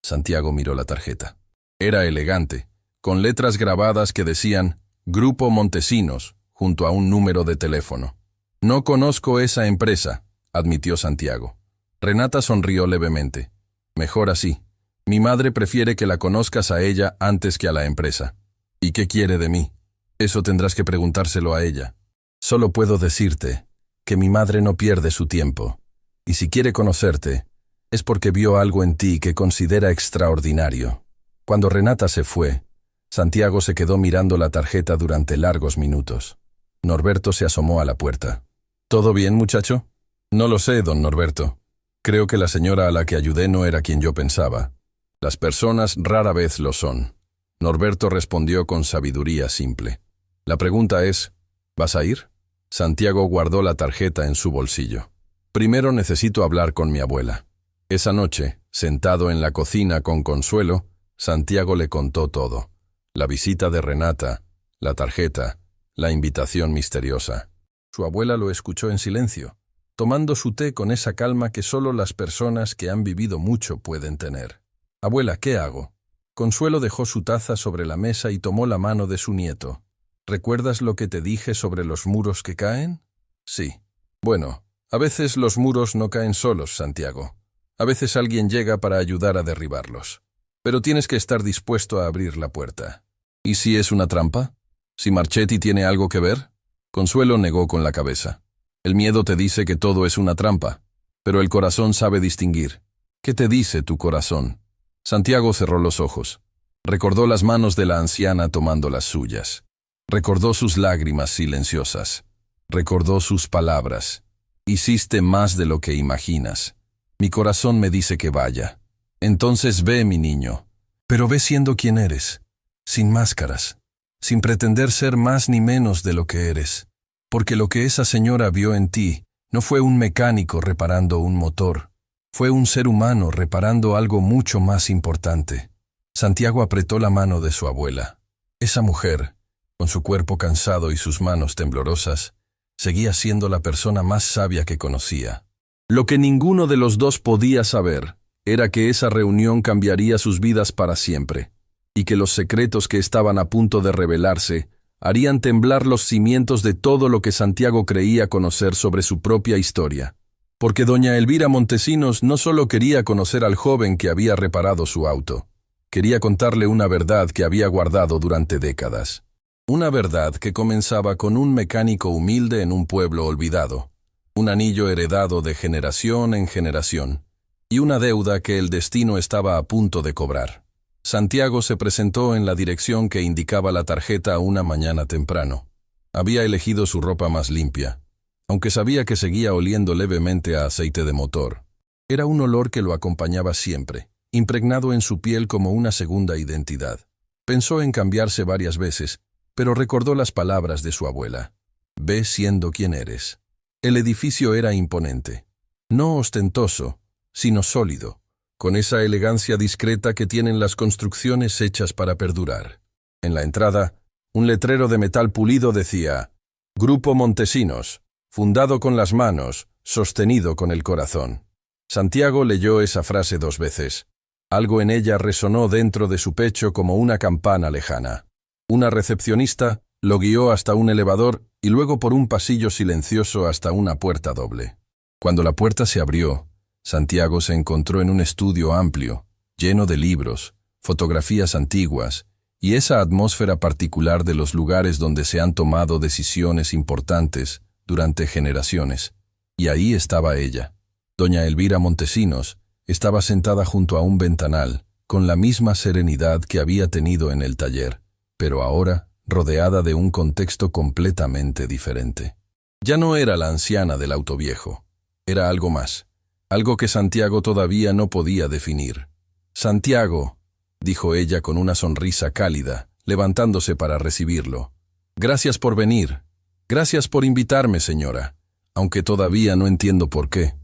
Santiago miró la tarjeta. Era elegante, con letras grabadas que decían «Grupo Montesinos», junto a un número de teléfono. «No conozco esa empresa», admitió Santiago. Renata sonrió levemente. «Mejor así. Mi madre prefiere que la conozcas a ella antes que a la empresa». «¿Y qué quiere de mí?» «Eso tendrás que preguntárselo a ella. Solo puedo decirte que mi madre no pierde su tiempo. Y si quiere conocerte, es porque vio algo en ti que considera extraordinario. Cuando Renata se fue, Santiago se quedó mirando la tarjeta durante largos minutos. Norberto se asomó a la puerta. ¿Todo bien, muchacho? No lo sé, don Norberto. Creo que la señora a la que ayudé no era quien yo pensaba. Las personas rara vez lo son. Norberto respondió con sabiduría simple. La pregunta es, ¿vas a ir? Santiago guardó la tarjeta en su bolsillo. Primero necesito hablar con mi abuela. Esa noche, sentado en la cocina con Consuelo, Santiago le contó todo. La visita de Renata, la tarjeta, la invitación misteriosa. Su abuela lo escuchó en silencio, tomando su té con esa calma que solo las personas que han vivido mucho pueden tener. Abuela, ¿qué hago? Consuelo dejó su taza sobre la mesa y tomó la mano de su nieto. ¿Recuerdas lo que te dije sobre los muros que caen? Sí. Bueno, a veces los muros no caen solos, Santiago. A veces alguien llega para ayudar a derribarlos. Pero tienes que estar dispuesto a abrir la puerta. ¿Y si es una trampa? ¿Si Marchetti tiene algo que ver? Consuelo negó con la cabeza. El miedo te dice que todo es una trampa, pero el corazón sabe distinguir. ¿Qué te dice tu corazón? Santiago cerró los ojos. Recordó las manos de la anciana tomando las suyas. Recordó sus lágrimas silenciosas. Recordó sus palabras. Hiciste más de lo que imaginas. Mi corazón me dice que vaya. Entonces ve, mi niño. Pero ve siendo quien eres. Sin máscaras. Sin pretender ser más ni menos de lo que eres. Porque lo que esa señora vio en ti no fue un mecánico reparando un motor. Fue un ser humano reparando algo mucho más importante. Santiago apretó la mano de su abuela. Esa mujer, con su cuerpo cansado y sus manos temblorosas, seguía siendo la persona más sabia que conocía. Lo que ninguno de los dos podía saber era que esa reunión cambiaría sus vidas para siempre, y que los secretos que estaban a punto de revelarse harían temblar los cimientos de todo lo que Santiago creía conocer sobre su propia historia. Porque doña Elvira Montesinos no solo quería conocer al joven que había reparado su auto, quería contarle una verdad que había guardado durante décadas. Una verdad que comenzaba con un mecánico humilde en un pueblo olvidado, un anillo heredado de generación en generación, y una deuda que el destino estaba a punto de cobrar. Santiago se presentó en la dirección que indicaba la tarjeta una mañana temprano. Había elegido su ropa más limpia, aunque sabía que seguía oliendo levemente a aceite de motor. Era un olor que lo acompañaba siempre, impregnado en su piel como una segunda identidad. Pensó en cambiarse varias veces, pero recordó las palabras de su abuela. Ve siendo quien eres. El edificio era imponente, no ostentoso, sino sólido, con esa elegancia discreta que tienen las construcciones hechas para perdurar. En la entrada, un letrero de metal pulido decía, Grupo Montesinos, fundado con las manos, sostenido con el corazón. Santiago leyó esa frase 2 veces. Algo en ella resonó dentro de su pecho como una campana lejana. Una recepcionista lo guió hasta un elevador y luego por un pasillo silencioso hasta una puerta doble. Cuando la puerta se abrió, Santiago se encontró en un estudio amplio, lleno de libros, fotografías antiguas y esa atmósfera particular de los lugares donde se han tomado decisiones importantes durante generaciones. Y ahí estaba ella. Doña Elvira Montesinos estaba sentada junto a un ventanal, con la misma serenidad que había tenido en el taller, pero ahora rodeada de un contexto completamente diferente. Ya no era la anciana del auto viejo, era algo más, algo que Santiago todavía no podía definir. Santiago, dijo ella con una sonrisa cálida, levantándose para recibirlo. Gracias por venir. Gracias por invitarme, señora, aunque todavía no entiendo por qué.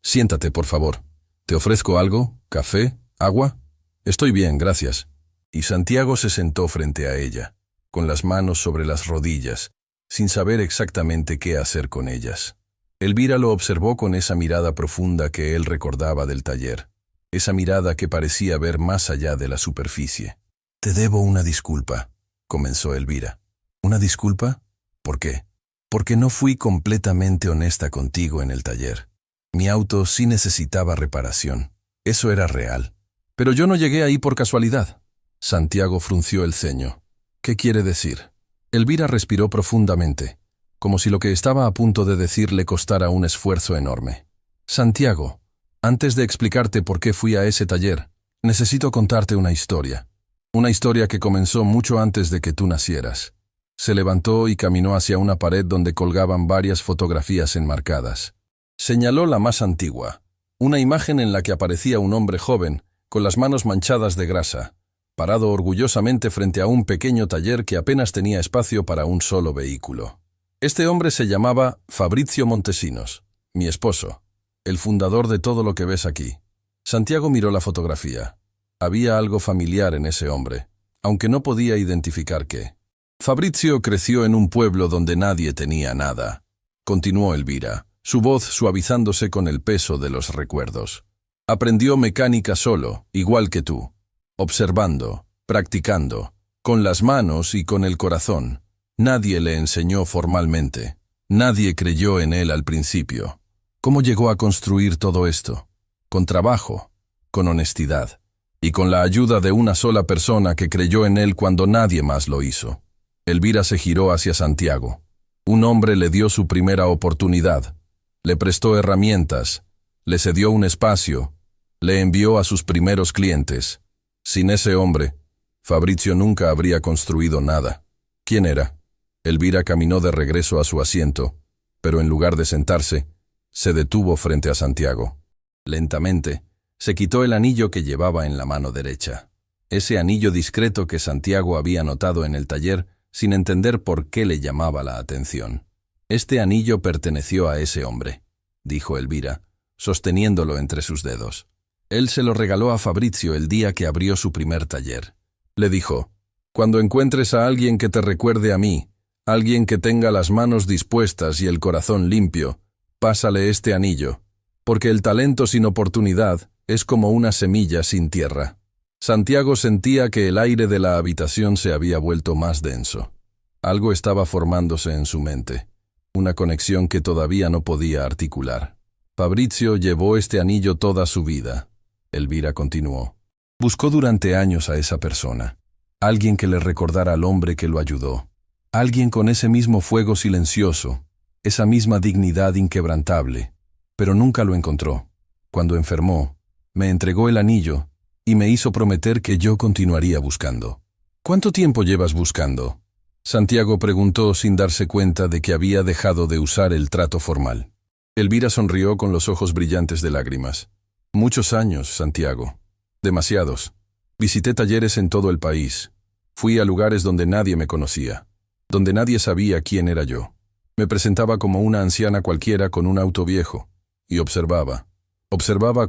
Siéntate, por favor. ¿Te ofrezco algo? ¿Café? ¿Agua? Estoy bien, gracias. Y Santiago se sentó frente a ella, con las manos sobre las rodillas, sin saber exactamente qué hacer con ellas. Elvira lo observó con esa mirada profunda que él recordaba del taller, esa mirada que parecía ver más allá de la superficie. «Te debo una disculpa», comenzó Elvira. «¿Una disculpa? ¿Por qué?» «Porque no fui completamente honesta contigo en el taller. Mi auto sí necesitaba reparación. Eso era real. Pero yo no llegué ahí por casualidad». Santiago frunció el ceño. «¿Qué quiere decir?» Elvira respiró profundamente, como si lo que estaba a punto de decir le costara un esfuerzo enorme. Santiago, antes de explicarte por qué fui a ese taller, necesito contarte una historia. Una historia que comenzó mucho antes de que tú nacieras. Se levantó y caminó hacia una pared donde colgaban varias fotografías enmarcadas. Señaló la más antigua, una imagen en la que aparecía un hombre joven, con las manos manchadas de grasa, parado orgullosamente frente a un pequeño taller que apenas tenía espacio para un solo vehículo. Este hombre se llamaba Fabrizio Montesinos, mi esposo, el fundador de todo lo que ves aquí. Santiago miró la fotografía. Había algo familiar en ese hombre, aunque no podía identificar qué. Fabrizio creció en un pueblo donde nadie tenía nada. Continuó Elvira, su voz suavizándose con el peso de los recuerdos. Aprendió mecánica solo, igual que tú, observando, practicando, con las manos y con el corazón. Nadie le enseñó formalmente. Nadie creyó en él al principio. ¿Cómo llegó a construir todo esto? Con trabajo, con honestidad, y con la ayuda de una sola persona que creyó en él cuando nadie más lo hizo. Elvira se giró hacia Santiago. Un hombre le dio su primera oportunidad, le prestó herramientas, le cedió un espacio, le envió a sus primeros clientes. Sin ese hombre, Fabrizio nunca habría construido nada. ¿Quién era? Elvira caminó de regreso a su asiento, pero en lugar de sentarse, se detuvo frente a Santiago. Lentamente, se quitó el anillo que llevaba en la mano derecha. Ese anillo discreto que Santiago había notado en el taller sin entender por qué le llamaba la atención. Este anillo perteneció a ese hombre, dijo Elvira, sosteniéndolo entre sus dedos. Él se lo regaló a Fabrizio el día que abrió su primer taller. Le dijo, cuando encuentres a alguien que te recuerde a mí, alguien que tenga las manos dispuestas y el corazón limpio, pásale este anillo, porque el talento sin oportunidad es como una semilla sin tierra. Santiago sentía que el aire de la habitación se había vuelto más denso. Algo estaba formándose en su mente, una conexión que todavía no podía articular. Fabrizio llevó este anillo toda su vida. Elvira continuó. Buscó durante años a esa persona, alguien que le recordara al hombre que lo ayudó, alguien con ese mismo fuego silencioso, esa misma dignidad inquebrantable, pero nunca lo encontró. Cuando enfermó, me entregó el anillo y me hizo prometer que yo continuaría buscando. ¿Cuánto tiempo llevas buscando? Santiago preguntó sin darse cuenta de que había dejado de usar el trato formal. Elvira sonrió con los ojos brillantes de lágrimas. Muchos años, Santiago. Demasiados. Visité talleres en todo el país. Fui a lugares donde nadie me conocía, donde nadie sabía quién era yo. Me presentaba como una anciana cualquiera con un auto viejo, y observaba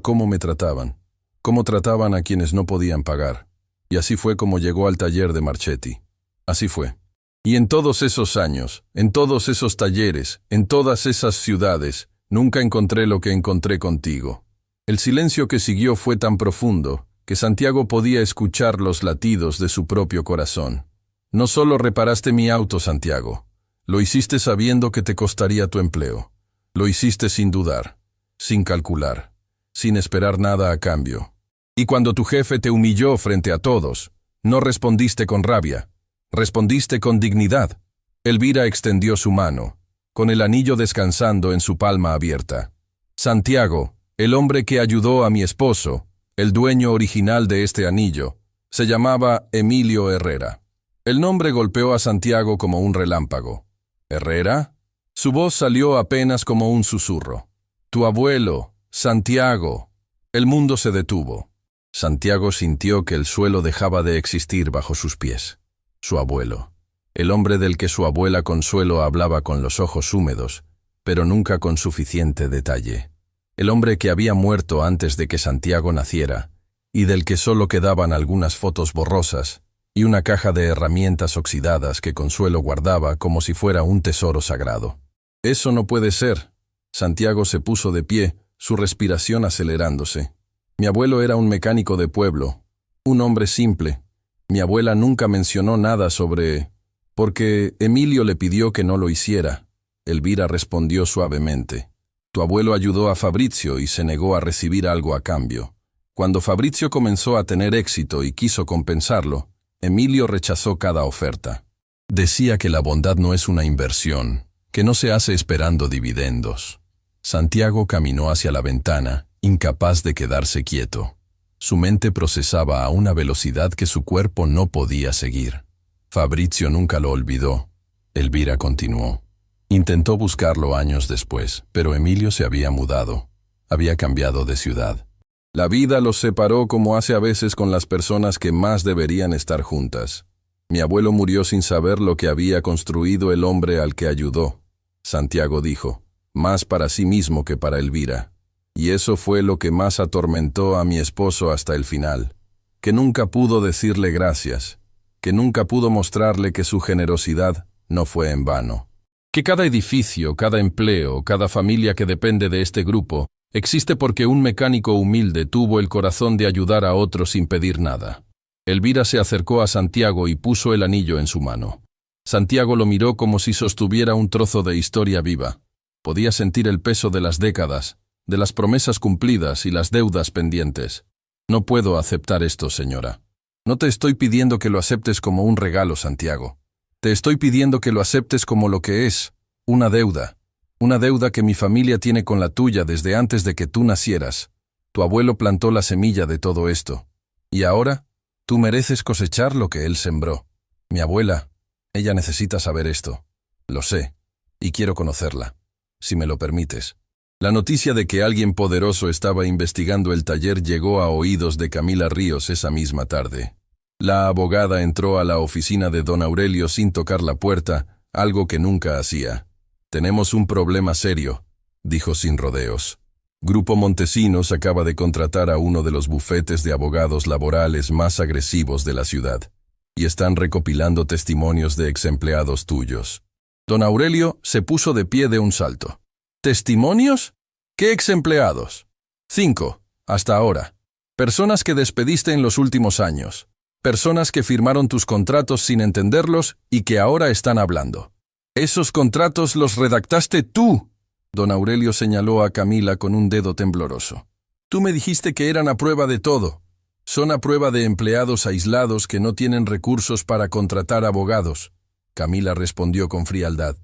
cómo me trataban, cómo trataban a quienes no podían pagar. Y así fue como llegó al taller de Marchetti. Así fue. Y en todos esos años, en todos esos talleres, en todas esas ciudades, nunca encontré lo que encontré contigo. El silencio que siguió fue tan profundo que Santiago podía escuchar los latidos de su propio corazón. No solo reparaste mi auto, Santiago. Lo hiciste sabiendo que te costaría tu empleo. Lo hiciste sin dudar, sin calcular, sin esperar nada a cambio. Y cuando tu jefe te humilló frente a todos, no respondiste con rabia, respondiste con dignidad. Elvira extendió su mano, con el anillo descansando en su palma abierta. Santiago, el hombre que ayudó a mi esposo, el dueño original de este anillo, se llamaba Emilio Herrera. El nombre golpeó a Santiago como un relámpago. ¿Herrera? Su voz salió apenas como un susurro. Tu abuelo, Santiago. El mundo se detuvo. Santiago sintió que el suelo dejaba de existir bajo sus pies. Su abuelo. El hombre del que su abuela Consuelo hablaba con los ojos húmedos, pero nunca con suficiente detalle. El hombre que había muerto antes de que Santiago naciera, y del que solo quedaban algunas fotos borrosas, y una caja de herramientas oxidadas que Consuelo guardaba como si fuera un tesoro sagrado. Eso no puede ser. Santiago se puso de pie, su respiración acelerándose. Mi abuelo era un mecánico de pueblo, un hombre simple. Mi abuela nunca mencionó nada sobre... porque Emilio le pidió que no lo hiciera. Elvira respondió suavemente. Tu abuelo ayudó a Fabrizio y se negó a recibir algo a cambio. Cuando Fabrizio comenzó a tener éxito y quiso compensarlo, Emilio rechazó cada oferta. Decía que la bondad no es una inversión, que no se hace esperando dividendos. Santiago caminó hacia la ventana, incapaz de quedarse quieto. Su mente procesaba a una velocidad que su cuerpo no podía seguir. Fabrizio nunca lo olvidó. Elvira continuó. Intentó buscarlo años después, pero Emilio se había mudado. Había cambiado de ciudad. La vida los separó como hace a veces con las personas que más deberían estar juntas. Mi abuelo murió sin saber lo que había construido el hombre al que ayudó. Santiago dijo, más para sí mismo que para Elvira. Y eso fue lo que más atormentó a mi esposo hasta el final. Que nunca pudo decirle gracias. Que nunca pudo mostrarle que su generosidad no fue en vano. Que cada edificio, cada empleo, cada familia que depende de este grupo, existe porque un mecánico humilde tuvo el corazón de ayudar a otros sin pedir nada. Elvira se acercó a Santiago y puso el anillo en su mano. Santiago lo miró como si sostuviera un trozo de historia viva. Podía sentir el peso de las décadas, de las promesas cumplidas y las deudas pendientes. No puedo aceptar esto, señora. No te estoy pidiendo que lo aceptes como un regalo, Santiago. Te estoy pidiendo que lo aceptes como lo que es, una deuda. Una deuda que mi familia tiene con la tuya desde antes de que tú nacieras. Tu abuelo plantó la semilla de todo esto. Y ahora, tú mereces cosechar lo que él sembró. Mi abuela, ella necesita saber esto. Lo sé, y quiero conocerla, si me lo permites. La noticia de que alguien poderoso estaba investigando el taller llegó a oídos de Camila Ríos esa misma tarde. La abogada entró a la oficina de don Aurelio sin tocar la puerta, algo que nunca hacía. «Tenemos un problema serio», dijo sin rodeos. Grupo Montesinos acaba de contratar a uno de los bufetes de abogados laborales más agresivos de la ciudad, y están recopilando testimonios de exempleados tuyos. Don Aurelio se puso de pie de un salto. ¿Testimonios? ¿Qué exempleados? 5, hasta ahora. Personas que despediste en los últimos años. Personas que firmaron tus contratos sin entenderlos y que ahora están hablando. Esos contratos los redactaste tú. Don Aurelio señaló a Camila con un dedo tembloroso. Tú me dijiste que eran a prueba de todo. Son a prueba de empleados aislados que no tienen recursos para contratar abogados. Camila respondió con frialdad.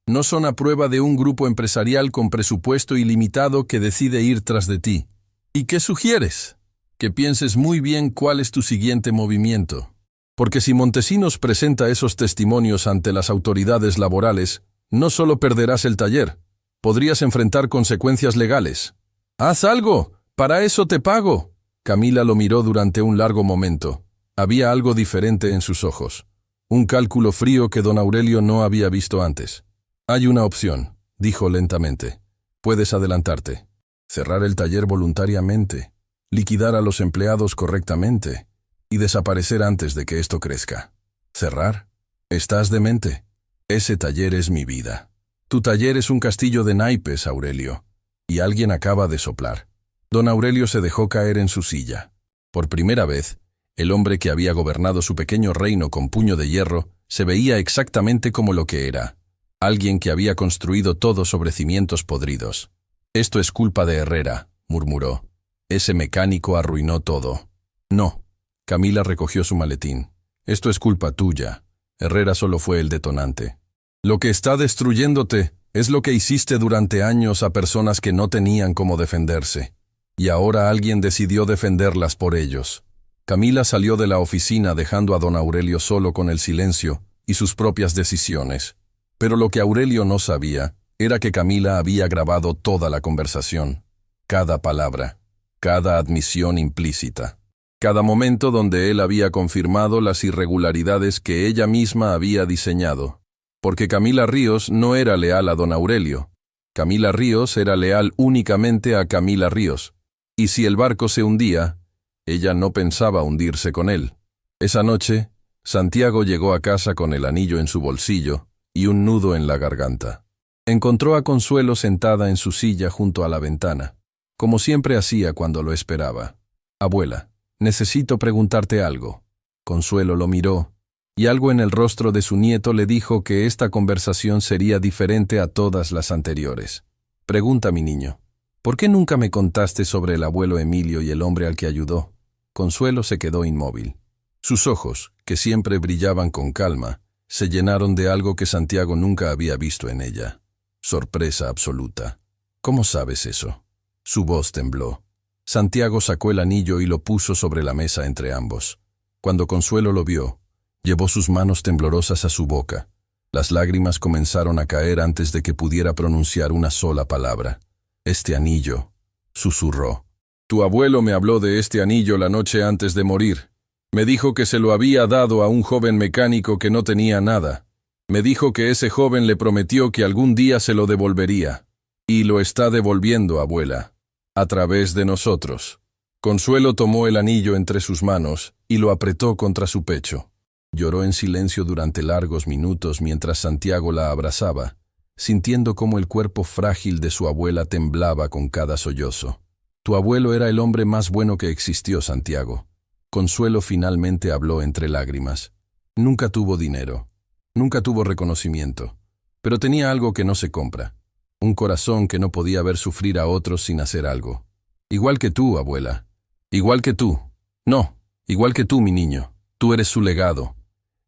No son a prueba de un grupo empresarial con presupuesto ilimitado que decide ir tras de ti. ¿Y qué sugieres? Que pienses muy bien cuál es tu siguiente movimiento. Porque si Montesinos presenta esos testimonios ante las autoridades laborales, no solo perderás el taller, podrías enfrentar consecuencias legales. ¡Haz algo! ¡Para eso te pago! Camila lo miró durante un largo momento. Había algo diferente en sus ojos. Un cálculo frío que don Aurelio no había visto antes. Hay una opción, dijo lentamente. Puedes adelantarte. Cerrar el taller voluntariamente. Liquidar a los empleados correctamente y desaparecer antes de que esto crezca. ¿Cerrar? ¿Estás demente? Ese taller es mi vida. Tu taller es un castillo de naipes, Aurelio. Y alguien acaba de soplar. Don Aurelio se dejó caer en su silla. Por primera vez, el hombre que había gobernado su pequeño reino con puño de hierro se veía exactamente como lo que era. Alguien que había construido todo sobre cimientos podridos. Esto es culpa de Herrera, murmuró. Ese mecánico arruinó todo. No. Camila recogió su maletín. Esto es culpa tuya. Herrera solo fue el detonante. Lo que está destruyéndote es lo que hiciste durante años a personas que no tenían cómo defenderse. Y ahora alguien decidió defenderlas por ellos. Camila salió de la oficina dejando a don Aurelio solo con el silencio y sus propias decisiones. Pero lo que Aurelio no sabía era que Camila había grabado toda la conversación. Cada palabra. Cada admisión implícita, cada momento donde él había confirmado las irregularidades que ella misma había diseñado. Porque Camila Ríos no era leal a don Aurelio. Camila Ríos era leal únicamente a Camila Ríos. Y si el barco se hundía, ella no pensaba hundirse con él. Esa noche, Santiago llegó a casa con el anillo en su bolsillo y un nudo en la garganta. Encontró a Consuelo sentada en su silla junto a la ventana, como siempre hacía cuando lo esperaba. «Abuela, necesito preguntarte algo». Consuelo lo miró, y algo en el rostro de su nieto le dijo que esta conversación sería diferente a todas las anteriores. «Pregunta, mi niño, ¿por qué nunca me contaste sobre el abuelo Emilio y el hombre al que ayudó?» Consuelo se quedó inmóvil. Sus ojos, que siempre brillaban con calma, se llenaron de algo que Santiago nunca había visto en ella. Sorpresa absoluta. ¿Cómo sabes eso? Su voz tembló. Santiago sacó el anillo y lo puso sobre la mesa entre ambos. Cuando Consuelo lo vio, llevó sus manos temblorosas a su boca. Las lágrimas comenzaron a caer antes de que pudiera pronunciar una sola palabra. «Este anillo», susurró. «Tu abuelo me habló de este anillo la noche antes de morir. Me dijo que se lo había dado a un joven mecánico que no tenía nada. Me dijo que ese joven le prometió que algún día se lo devolvería. Y lo está devolviendo, abuela. A través de nosotros». Consuelo tomó el anillo entre sus manos y lo apretó contra su pecho. Lloró en silencio durante largos minutos mientras Santiago la abrazaba, sintiendo cómo el cuerpo frágil de su abuela temblaba con cada sollozo. «Tu abuelo era el hombre más bueno que existió, Santiago». Consuelo finalmente habló entre lágrimas. «Nunca tuvo dinero, nunca tuvo reconocimiento, pero tenía algo que no se compra. Un corazón que no podía ver sufrir a otros sin hacer algo. Igual que tú, abuela. Igual que tú. No, igual que tú, mi niño. Tú eres su legado.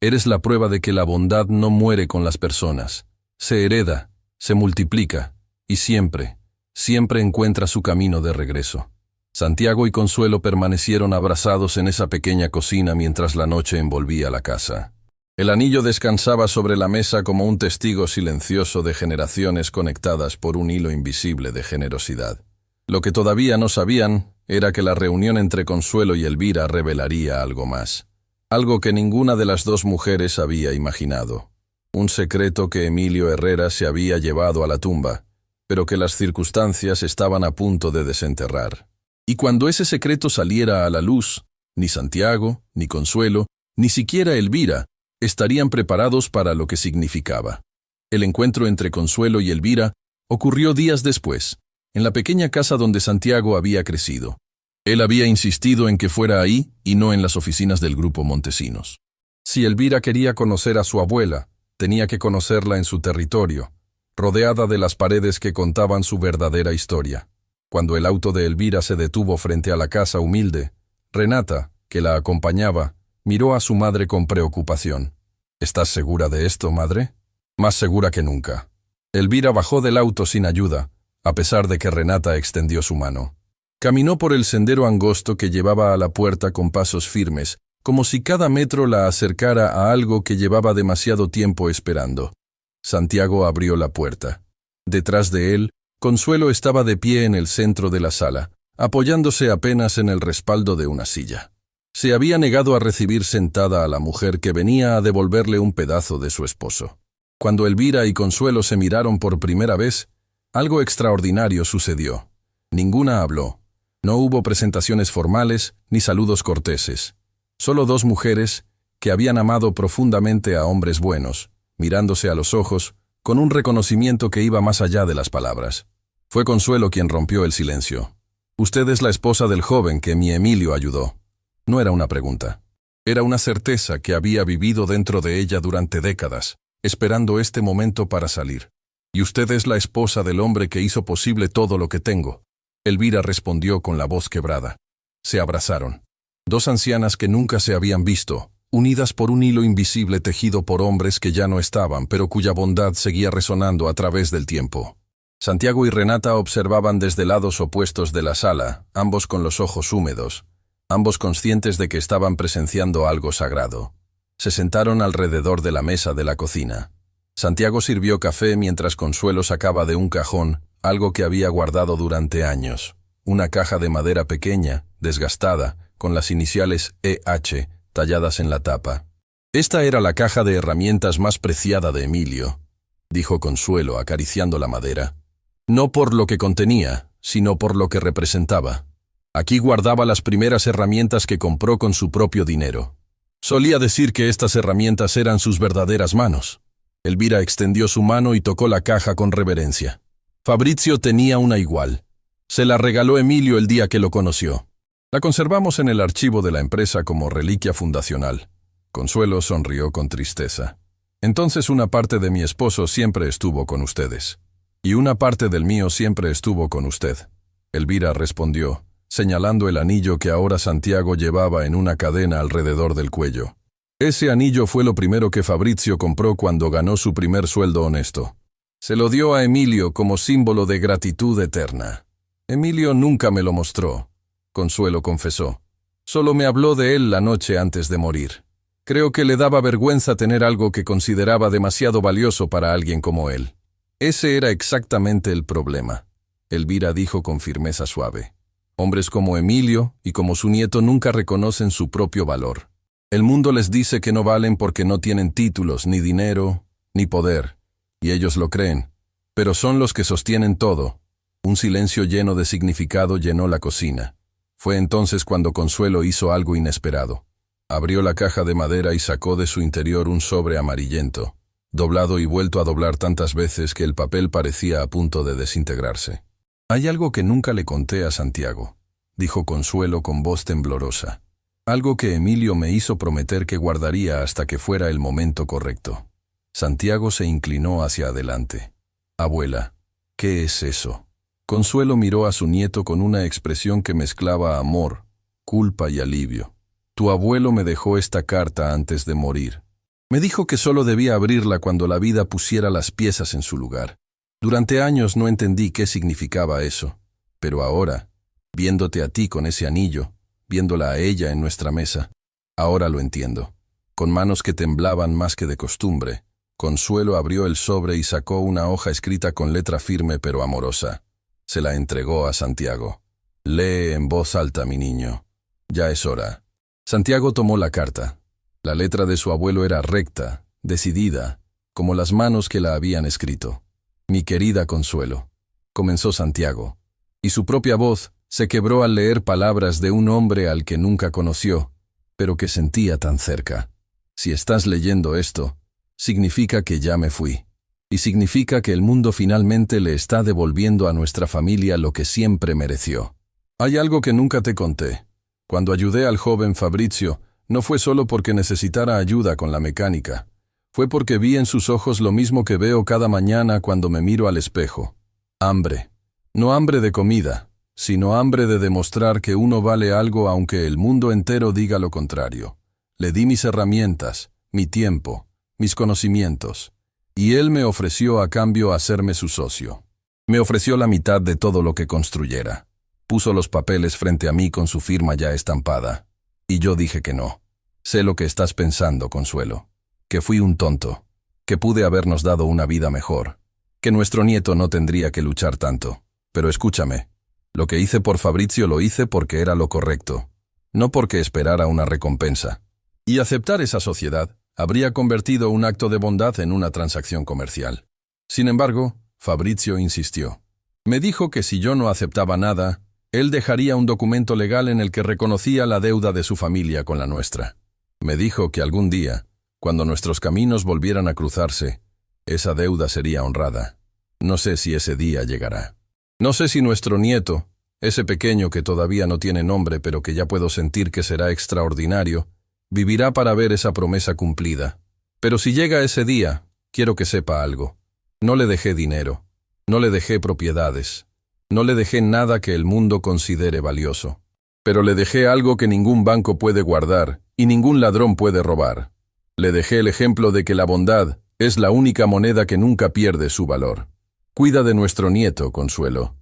Eres la prueba de que la bondad no muere con las personas. Se hereda, se multiplica, y siempre, siempre encuentra su camino de regreso». Santiago y Consuelo permanecieron abrazados en esa pequeña cocina mientras la noche envolvía la casa. El anillo descansaba sobre la mesa como un testigo silencioso de generaciones conectadas por un hilo invisible de generosidad. Lo que todavía no sabían era que la reunión entre Consuelo y Elvira revelaría algo más. Algo que ninguna de las dos mujeres había imaginado. Un secreto que Emilio Herrera se había llevado a la tumba, pero que las circunstancias estaban a punto de desenterrar. Y cuando ese secreto saliera a la luz, ni Santiago, ni Consuelo, ni siquiera Elvira, estarían preparados para lo que significaba. El encuentro entre Consuelo y Elvira ocurrió días después, en la pequeña casa donde Santiago había crecido. Él había insistido en que fuera ahí y no en las oficinas del Grupo Montesinos. Si Elvira quería conocer a su abuela, tenía que conocerla en su territorio, rodeada de las paredes que contaban su verdadera historia. Cuando el auto de Elvira se detuvo frente a la casa humilde, Renata, que la acompañaba, miró a su madre con preocupación. «¿Estás segura de esto, madre?» «Más segura que nunca». Elvira bajó del auto sin ayuda, a pesar de que Renata extendió su mano. Caminó por el sendero angosto que llevaba a la puerta con pasos firmes, como si cada metro la acercara a algo que llevaba demasiado tiempo esperando. Santiago abrió la puerta. Detrás de él, Consuelo estaba de pie en el centro de la sala, apoyándose apenas en el respaldo de una silla. Se había negado a recibir sentada a la mujer que venía a devolverle un pedazo de su esposo. Cuando Elvira y Consuelo se miraron por primera vez, algo extraordinario sucedió. Ninguna habló. No hubo presentaciones formales ni saludos corteses. Solo dos mujeres que habían amado profundamente a hombres buenos, mirándose a los ojos, con un reconocimiento que iba más allá de las palabras. Fue Consuelo quien rompió el silencio. «Usted es la esposa del joven que mi Emilio ayudó». No era una pregunta. Era una certeza que había vivido dentro de ella durante décadas, esperando este momento para salir. «Y usted es la esposa del hombre que hizo posible todo lo que tengo». Elvira respondió con la voz quebrada. Se abrazaron. Dos ancianas que nunca se habían visto, unidas por un hilo invisible tejido por hombres que ya no estaban, pero cuya bondad seguía resonando a través del tiempo. Santiago y Renata observaban desde lados opuestos de la sala, ambos con los ojos húmedos, ambos conscientes de que estaban presenciando algo sagrado. Se sentaron alrededor de la mesa de la cocina. Santiago sirvió café mientras Consuelo sacaba de un cajón algo que había guardado durante años, una caja de madera pequeña, desgastada, con las iniciales EH talladas en la tapa. «Esta era la caja de herramientas más preciada de Emilio», dijo Consuelo acariciando la madera. «No por lo que contenía, sino por lo que representaba. Aquí guardaba las primeras herramientas que compró con su propio dinero. Solía decir que estas herramientas eran sus verdaderas manos». Elvira extendió su mano y tocó la caja con reverencia. «Fabrizio tenía una igual. Se la regaló Emilio el día que lo conoció. La conservamos en el archivo de la empresa como reliquia fundacional». Consuelo sonrió con tristeza. «Entonces una parte de mi esposo siempre estuvo con ustedes. Y una parte del mío siempre estuvo con usted». Elvira respondió, señalando el anillo que ahora Santiago llevaba en una cadena alrededor del cuello. «Ese anillo fue lo primero que Fabrizio compró cuando ganó su primer sueldo honesto». Se lo dio a Emilio como símbolo de gratitud eterna. Emilio nunca me lo mostró, Consuelo confesó. Solo me habló de él la noche antes de morir. Creo que le daba vergüenza tener algo que consideraba demasiado valioso para alguien como él. Ese era exactamente el problema, Elvira dijo con firmeza suave. Hombres como Emilio y como su nieto nunca reconocen su propio valor. El mundo les dice que no valen porque no tienen títulos, ni dinero, ni poder, y ellos lo creen. Pero son los que sostienen todo. Un silencio lleno de significado llenó la cocina. Fue entonces cuando Consuelo hizo algo inesperado. Abrió la caja de madera y sacó de su interior un sobre amarillento, doblado y vuelto a doblar tantas veces que el papel parecía a punto de desintegrarse. «Hay algo que nunca le conté a Santiago», dijo Consuelo con voz temblorosa. «Algo que Emilio me hizo prometer que guardaría hasta que fuera el momento correcto». Santiago se inclinó hacia adelante. «Abuela, ¿qué es eso?». Consuelo miró a su nieto con una expresión que mezclaba amor, culpa y alivio. «Tu abuelo me dejó esta carta antes de morir. Me dijo que solo debía abrirla cuando la vida pusiera las piezas en su lugar. Durante años no entendí qué significaba eso, pero ahora, viéndote a ti con ese anillo, viéndola a ella en nuestra mesa, ahora lo entiendo». Con manos que temblaban más que de costumbre, Consuelo abrió el sobre y sacó una hoja escrita con letra firme pero amorosa. Se la entregó a Santiago. «Lee en voz alta, mi niño. Ya es hora». Santiago tomó la carta. La letra de su abuelo era recta, decidida, como las manos que la habían escrito. «Mi querida Consuelo», comenzó Santiago, y su propia voz se quebró al leer palabras de un hombre al que nunca conoció, pero que sentía tan cerca. «Si estás leyendo esto, significa que ya me fui, y significa que el mundo finalmente le está devolviendo a nuestra familia lo que siempre mereció. Hay algo que nunca te conté. Cuando ayudé al joven Fabrizio, no fue solo porque necesitara ayuda con la mecánica. Fue porque vi en sus ojos lo mismo que veo cada mañana cuando me miro al espejo. Hambre. No hambre de comida, sino hambre de demostrar que uno vale algo aunque el mundo entero diga lo contrario. Le di mis herramientas, mi tiempo, mis conocimientos, y él me ofreció a cambio hacerme su socio. Me ofreció la mitad de todo lo que construyera. Puso los papeles frente a mí con su firma ya estampada. Y yo dije que no. Sé lo que estás pensando, Consuelo. Que fui un tonto. Que pude habernos dado una vida mejor. Que nuestro nieto no tendría que luchar tanto. Pero escúchame. Lo que hice por Fabrizio lo hice porque era lo correcto. No porque esperara una recompensa. Y aceptar esa sociedad habría convertido un acto de bondad en una transacción comercial. Sin embargo, Fabrizio insistió. Me dijo que si yo no aceptaba nada, él dejaría un documento legal en el que reconocía la deuda de su familia con la nuestra. Me dijo que algún día, cuando nuestros caminos volvieran a cruzarse, esa deuda sería honrada. No sé si ese día llegará. No sé si nuestro nieto, ese pequeño que todavía no tiene nombre pero que ya puedo sentir que será extraordinario, vivirá para ver esa promesa cumplida. Pero si llega ese día, quiero que sepa algo. No le dejé dinero, no le dejé propiedades, no le dejé nada que el mundo considere valioso. Pero le dejé algo que ningún banco puede guardar y ningún ladrón puede robar. Le dejé el ejemplo de que la bondad es la única moneda que nunca pierde su valor. Cuida de nuestro nieto, Consuelo.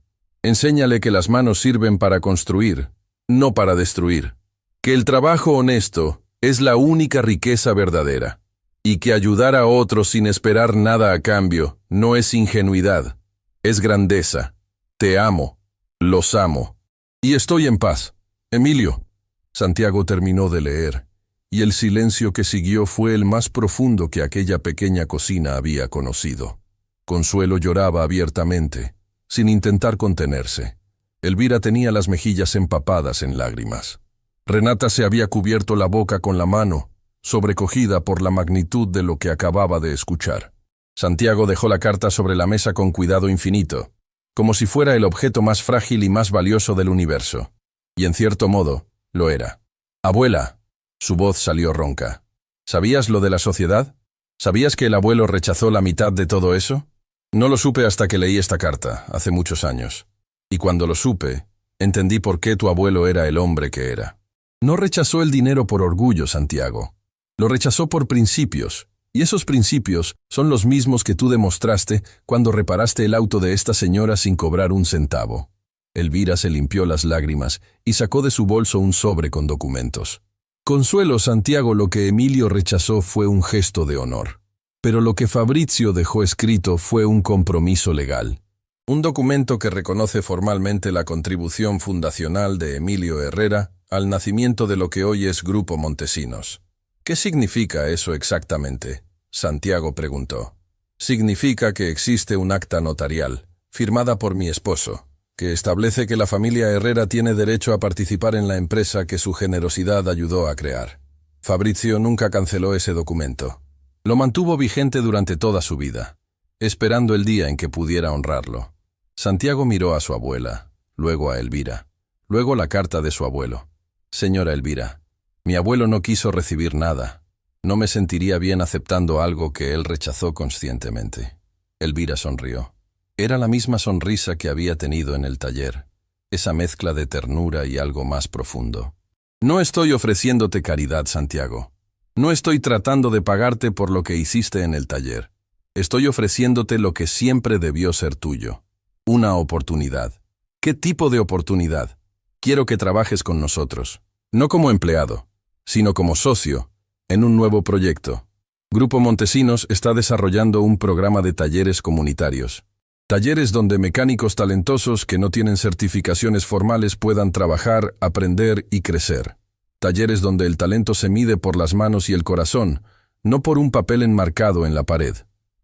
Enséñale que las manos sirven para construir, no para destruir. Que el trabajo honesto es la única riqueza verdadera. Y que ayudar a otros sin esperar nada a cambio no es ingenuidad, es grandeza. Te amo, los amo. Y estoy en paz. Emilio. Santiago terminó de leer, y el silencio que siguió fue el más profundo que aquella pequeña cocina había conocido. Consuelo lloraba abiertamente, sin intentar contenerse. Elvira tenía las mejillas empapadas en lágrimas. Renata se había cubierto la boca con la mano, sobrecogida por la magnitud de lo que acababa de escuchar. Santiago dejó la carta sobre la mesa con cuidado infinito, como si fuera el objeto más frágil y más valioso del universo. Y en cierto modo, lo era. «Abuela», su voz salió ronca. «¿Sabías lo de la sociedad? ¿Sabías que el abuelo rechazó la mitad de todo eso?» No lo supe hasta que leí esta carta, hace muchos años. Y cuando lo supe, entendí por qué tu abuelo era el hombre que era. No rechazó el dinero por orgullo, Santiago. Lo rechazó por principios, Y esos principios son los mismos que tú demostraste cuando reparaste el auto de esta señora sin cobrar un centavo. Elvira se limpió las lágrimas y sacó de su bolso un sobre con documentos. Consuelo Santiago, lo que Emilio rechazó fue un gesto de honor. Pero lo que Fabrizio dejó escrito fue un compromiso legal. Un documento que reconoce formalmente la contribución fundacional de Emilio Herrera al nacimiento de lo que hoy es Grupo Montesinos. ¿Qué significa eso exactamente?, Santiago preguntó. Significa que existe un acta notarial, firmada por mi esposo, que establece que la familia Herrera tiene derecho a participar en la empresa que su generosidad ayudó a crear. Fabrizio nunca canceló ese documento. Lo mantuvo vigente durante toda su vida, esperando el día en que pudiera honrarlo. Santiago miró a su abuela, luego a Elvira, luego la carta de su abuelo. Señora Elvira, mi abuelo no quiso recibir nada. No me sentiría bien aceptando algo que él rechazó conscientemente. Elvira sonrió. Era la misma sonrisa que había tenido en el taller, esa mezcla de ternura y algo más profundo. No estoy ofreciéndote caridad, Santiago. No estoy tratando de pagarte por lo que hiciste en el taller. Estoy ofreciéndote lo que siempre debió ser tuyo. Una oportunidad. ¿Qué tipo de oportunidad? Quiero que trabajes con nosotros, no como empleado, sino como socio, en un nuevo proyecto. Grupo Montesinos está desarrollando un programa de talleres comunitarios. Talleres donde mecánicos talentosos que no tienen certificaciones formales puedan trabajar, aprender y crecer. Talleres donde el talento se mide por las manos y el corazón, no por un papel enmarcado en la pared.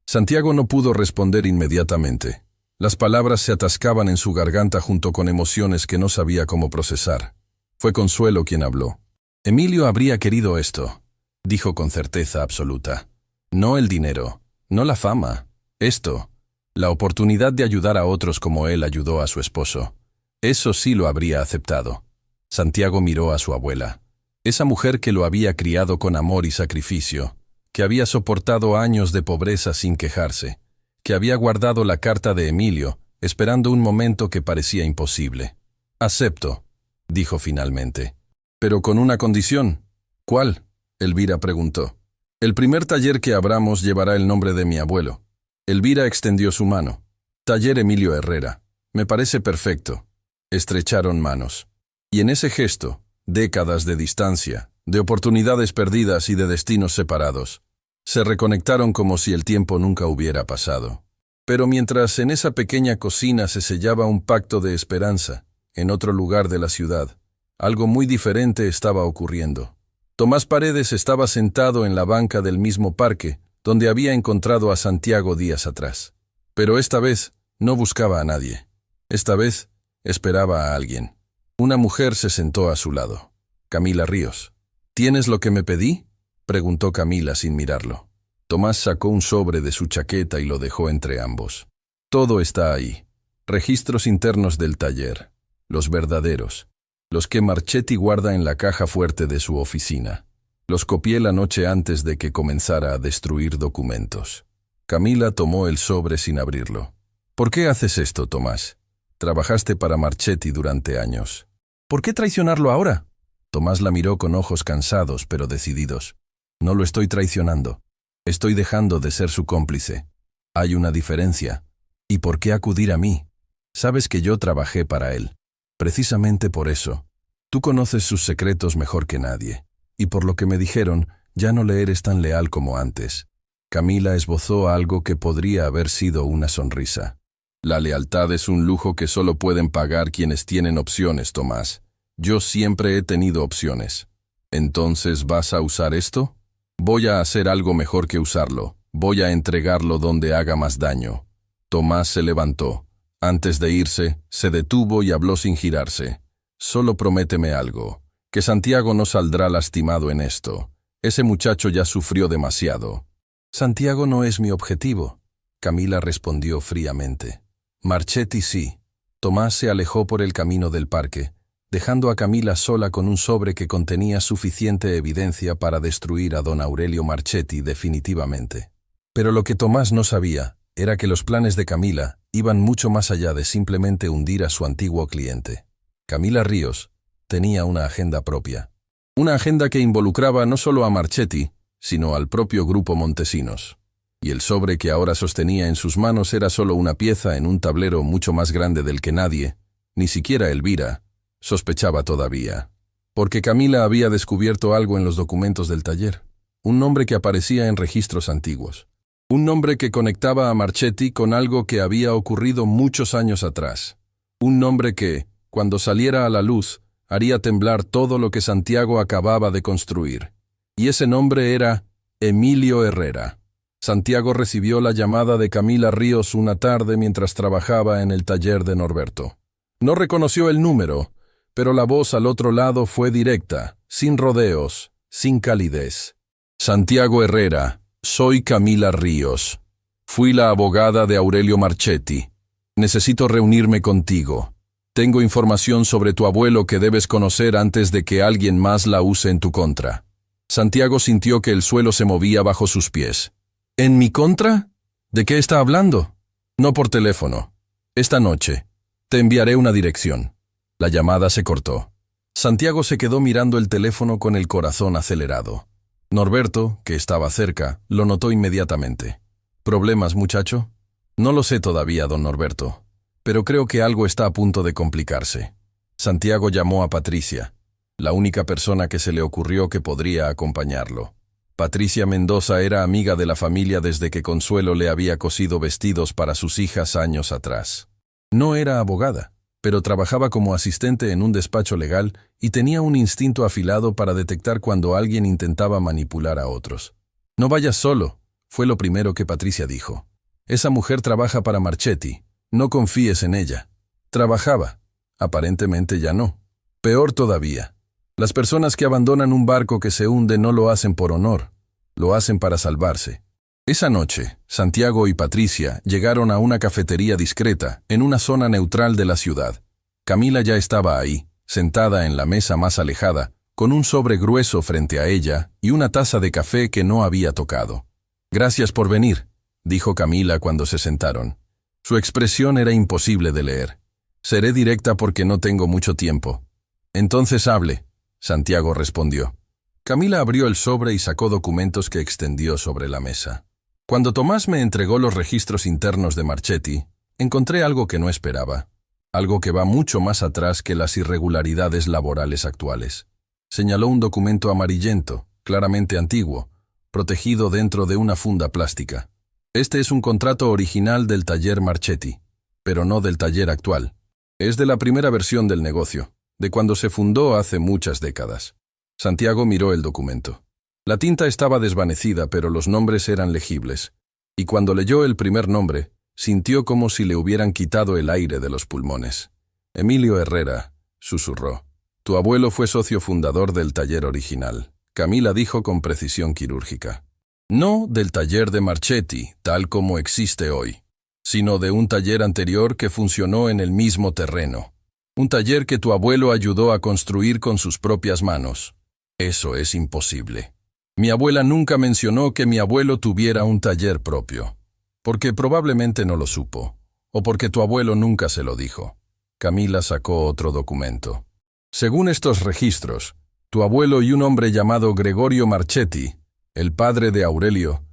Santiago no pudo responder inmediatamente. Las palabras se atascaban en su garganta junto con emociones que no sabía cómo procesar. Fue Consuelo quien habló. Emilio habría querido esto, dijo con certeza absoluta. No el dinero, no la fama. Esto, la oportunidad de ayudar a otros como él ayudó a su esposo. Eso sí lo habría aceptado. Santiago miró a su abuela, esa mujer que lo había criado con amor y sacrificio, que había soportado años de pobreza sin quejarse, que había guardado la carta de Emilio, esperando un momento que parecía imposible. Acepto, dijo finalmente. Pero con una condición. ¿Cuál?, Elvira preguntó. El primer taller que abramos llevará el nombre de mi abuelo. Elvira extendió su mano. Taller Emilio Herrera. Me parece perfecto. Estrecharon manos. Y en ese gesto, décadas de distancia, de oportunidades perdidas y de destinos separados, se reconectaron como si el tiempo nunca hubiera pasado. Pero mientras en esa pequeña cocina se sellaba un pacto de esperanza, en otro lugar de la ciudad, algo muy diferente estaba ocurriendo. Tomás Paredes estaba sentado en la banca del mismo parque donde había encontrado a Santiago días atrás. Pero esta vez no buscaba a nadie. Esta vez esperaba a alguien. Una mujer se sentó a su lado. Camila Ríos. ¿Tienes lo que me pedí?, preguntó Camila sin mirarlo. Tomás sacó un sobre de su chaqueta y lo dejó entre ambos. Todo está ahí. Registros internos del taller. Los verdaderos. Los que Marchetti guarda en la caja fuerte de su oficina. Los copié la noche antes de que comenzara a destruir documentos. Camila tomó el sobre sin abrirlo. ¿Por qué haces esto, Tomás? Trabajaste para Marchetti durante años. ¿Por qué traicionarlo ahora? Tomás la miró con ojos cansados pero decididos. No lo estoy traicionando. Estoy dejando de ser su cómplice. Hay una diferencia. ¿Y por qué acudir a mí? Sabes que yo trabajé para él. Precisamente por eso. Tú conoces sus secretos mejor que nadie. Y por lo que me dijeron, ya no le eres tan leal como antes. Camila esbozó algo que podría haber sido una sonrisa. La lealtad es un lujo que solo pueden pagar quienes tienen opciones, Tomás. Yo siempre he tenido opciones. ¿Entonces vas a usar esto? Voy a hacer algo mejor que usarlo. Voy a entregarlo donde haga más daño. Tomás se levantó. Antes de irse, se detuvo y habló sin girarse. Solo prométeme algo, que Santiago no saldrá lastimado en esto. Ese muchacho ya sufrió demasiado. Santiago no es mi objetivo, Camila respondió fríamente. Marchetti sí. Tomás se alejó por el camino del parque, dejando a Camila sola con un sobre que contenía suficiente evidencia para destruir a don Aurelio Marchetti definitivamente. Pero lo que Tomás no sabía era que los planes de Camila iban mucho más allá de simplemente hundir a su antiguo cliente. Camila Ríos tenía una agenda propia. Una agenda que involucraba no solo a Marchetti, sino al propio grupo Montesinos. Y el sobre que ahora sostenía en sus manos era solo una pieza en un tablero mucho más grande del que nadie, ni siquiera Elvira, sospechaba todavía. Porque Camila había descubierto algo en los documentos del taller, un nombre que aparecía en registros antiguos. Un nombre que conectaba a Marchetti con algo que había ocurrido muchos años atrás. Un nombre que, cuando saliera a la luz, haría temblar todo lo que Santiago acababa de construir. Y ese nombre era Emilio Herrera. Santiago recibió la llamada de Camila Ríos una tarde mientras trabajaba en el taller de Norberto. No reconoció el número, pero la voz al otro lado fue directa, sin rodeos, sin calidez. Santiago Herrera, soy Camila Ríos. Fui la abogada de Aurelio Marchetti. Necesito reunirme contigo. Tengo información sobre tu abuelo que debes conocer antes de que alguien más la use en tu contra. Santiago sintió que el suelo se movía bajo sus pies. ¿En mi contra? ¿De qué está hablando? No por teléfono. Esta noche. Te enviaré una dirección. La llamada se cortó. Santiago se quedó mirando el teléfono con el corazón acelerado. Norberto, que estaba cerca, lo notó inmediatamente. ¿Problemas, muchacho? No lo sé todavía, don Norberto, pero creo que algo está a punto de complicarse. Santiago llamó a Patricia, la única persona que se le ocurrió que podría acompañarlo. Patricia Mendoza era amiga de la familia desde que Consuelo le había cosido vestidos para sus hijas años atrás. No era abogada, pero trabajaba como asistente en un despacho legal y tenía un instinto afilado para detectar cuando alguien intentaba manipular a otros. «No vayas solo», fue lo primero que Patricia dijo. «Esa mujer trabaja para Marchetti. No confíes en ella». Trabajaba. Aparentemente ya no. Peor todavía. Las personas que abandonan un barco que se hunde no lo hacen por honor, lo hacen para salvarse. Esa noche, Santiago y Patricia llegaron a una cafetería discreta en una zona neutral de la ciudad. Camila ya estaba ahí, sentada en la mesa más alejada, con un sobre grueso frente a ella y una taza de café que no había tocado. «Gracias por venir», dijo Camila cuando se sentaron. Su expresión era imposible de leer. «Seré directa porque no tengo mucho tiempo». «Entonces hable», Santiago respondió. Camila abrió el sobre y sacó documentos que extendió sobre la mesa. Cuando Tomás me entregó los registros internos de Marchetti, encontré algo que no esperaba. Algo que va mucho más atrás que las irregularidades laborales actuales. Señaló un documento amarillento, claramente antiguo, protegido dentro de una funda plástica. Este es un contrato original del taller Marchetti, pero no del taller actual. Es de la primera versión del negocio, de cuando se fundó hace muchas décadas. Santiago miró el documento. La tinta estaba desvanecida, pero los nombres eran legibles, y cuando leyó el primer nombre, sintió como si le hubieran quitado el aire de los pulmones. «Emilio Herrera», susurró. «Tu abuelo fue socio fundador del taller original», Camila dijo con precisión quirúrgica. «No del taller de Marchetti, tal como existe hoy, sino de un taller anterior que funcionó en el mismo terreno. Un taller que tu abuelo ayudó a construir con sus propias manos. Eso es imposible. Mi abuela nunca mencionó que mi abuelo tuviera un taller propio, porque probablemente no lo supo, o porque tu abuelo nunca se lo dijo». Camila sacó otro documento. «Según estos registros, tu abuelo y un hombre llamado Gregorio Marchetti, el padre de Aurelio,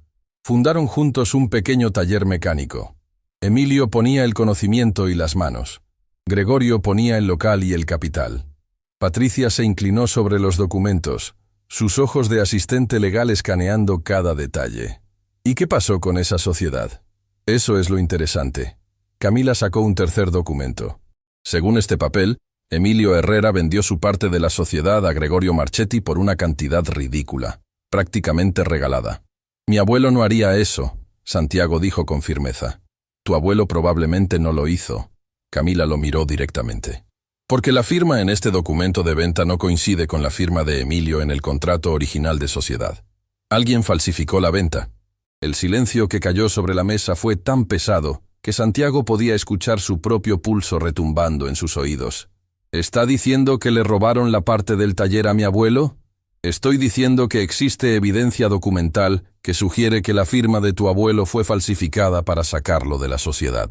fundaron juntos un pequeño taller mecánico. Emilio ponía el conocimiento y las manos. Gregorio ponía el local y el capital». Patricia se inclinó sobre los documentos, sus ojos de asistente legal escaneando cada detalle. «¿Y qué pasó con esa sociedad?» «Eso es lo interesante». Camila sacó un tercer documento. Según este papel, Emilio Herrera vendió su parte de la sociedad a Gregorio Marchetti por una cantidad ridícula, prácticamente regalada. «Mi abuelo no haría eso», Santiago dijo con firmeza. «Tu abuelo probablemente no lo hizo». Camila lo miró directamente. «Porque la firma en este documento de venta no coincide con la firma de Emilio en el contrato original de sociedad. Alguien falsificó la venta». El silencio que cayó sobre la mesa fue tan pesado que Santiago podía escuchar su propio pulso retumbando en sus oídos. «¿Está diciendo que le robaron la parte del taller a mi abuelo?» «Estoy diciendo que existe evidencia documental que sugiere que la firma de tu abuelo fue falsificada para sacarlo de la sociedad.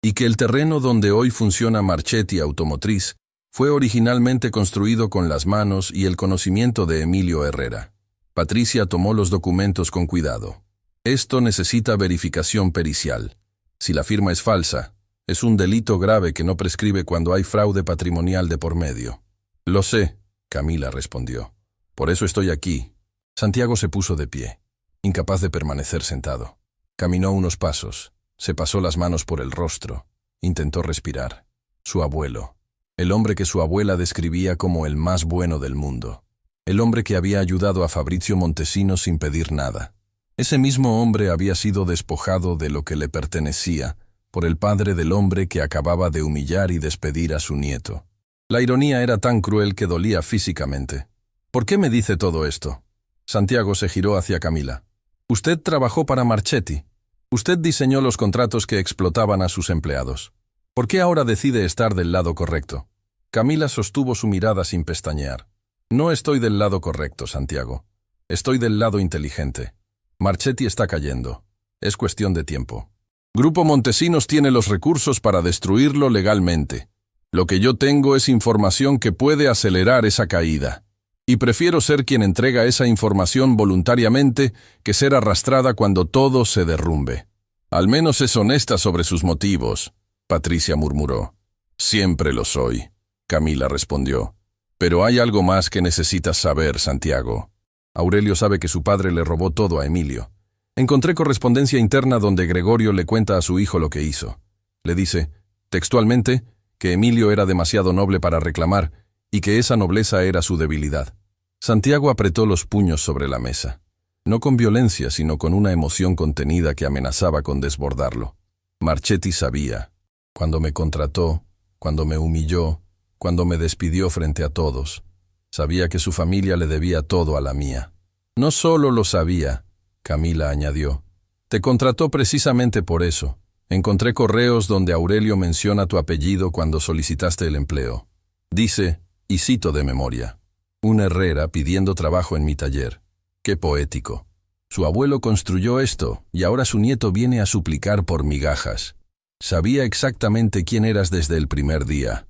Y que el terreno donde hoy funciona Marchetti Automotriz fue originalmente construido con las manos y el conocimiento de Emilio Herrera». Patricia tomó los documentos con cuidado. Esto necesita verificación pericial. Si la firma es falsa, es un delito grave que no prescribe cuando hay fraude patrimonial de por medio. Lo sé, Camila respondió. Por eso estoy aquí. Santiago se puso de pie, incapaz de permanecer sentado. Caminó unos pasos, se pasó las manos por el rostro, intentó respirar. Su abuelo, el hombre que su abuela describía como el más bueno del mundo. El hombre que había ayudado a Fabrizio Montesinos sin pedir nada. Ese mismo hombre había sido despojado de lo que le pertenecía por el padre del hombre que acababa de humillar y despedir a su nieto. La ironía era tan cruel que dolía físicamente. ¿Por qué me dice todo esto? Santiago se giró hacia Camila. Usted trabajó para Marchetti. Usted diseñó los contratos que explotaban a sus empleados. ¿Por qué ahora decide estar del lado correcto? Camila sostuvo su mirada sin pestañear. No estoy del lado correcto, Santiago. Estoy del lado inteligente. Marchetti está cayendo. Es cuestión de tiempo. Grupo Montesinos tiene los recursos para destruirlo legalmente. Lo que yo tengo es información que puede acelerar esa caída. Y prefiero ser quien entrega esa información voluntariamente que ser arrastrada cuando todo se derrumbe. Al menos es honesta sobre sus motivos, Patricia murmuró. Siempre lo soy, Camila respondió. Pero hay algo más que necesitas saber, Santiago. Aurelio sabe que su padre le robó todo a Emilio. Encontré correspondencia interna donde Gregorio le cuenta a su hijo lo que hizo. Le dice, textualmente, que Emilio era demasiado noble para reclamar y que esa nobleza era su debilidad. Santiago apretó los puños sobre la mesa, no con violencia, sino con una emoción contenida que amenazaba con desbordarlo. Marchetti sabía, cuando me contrató, cuando me humilló, cuando me despidió frente a todos, sabía que su familia le debía todo a la mía. No solo lo sabía, Camila añadió. Te contrató precisamente por eso. Encontré correos donde Aurelio menciona tu apellido cuando solicitaste el empleo. Dice, y cito de memoria, un herrera pidiendo trabajo en mi taller. Qué poético. Su abuelo construyó esto y ahora su nieto viene a suplicar por migajas. Sabía exactamente quién eras desde el primer día.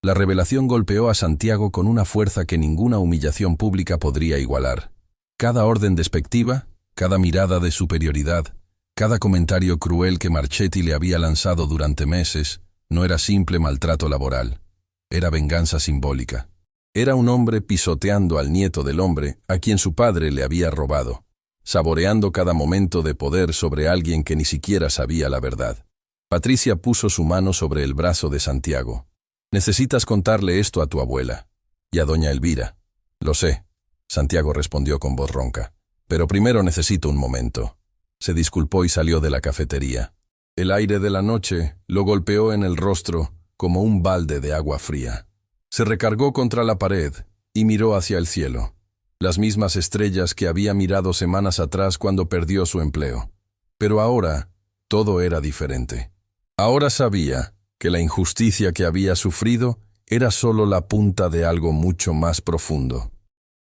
La revelación golpeó a Santiago con una fuerza que ninguna humillación pública podría igualar. Cada orden despectiva, cada mirada de superioridad, cada comentario cruel que Marchetti le había lanzado durante meses, no era simple maltrato laboral. Era venganza simbólica. Era un hombre pisoteando al nieto del hombre a quien su padre le había robado, saboreando cada momento de poder sobre alguien que ni siquiera sabía la verdad. Patricia puso su mano sobre el brazo de Santiago. Necesitas contarle esto a tu abuela y a doña Elvira. Lo sé, Santiago respondió con voz ronca. Pero primero necesito un momento. Se disculpó y salió de la cafetería. El aire de la noche lo golpeó en el rostro como un balde de agua fría. Se recargó contra la pared y miró hacia el cielo. Las mismas estrellas que había mirado semanas atrás cuando perdió su empleo. Pero ahora, todo era diferente. Ahora sabía que la injusticia que había sufrido era solo la punta de algo mucho más profundo.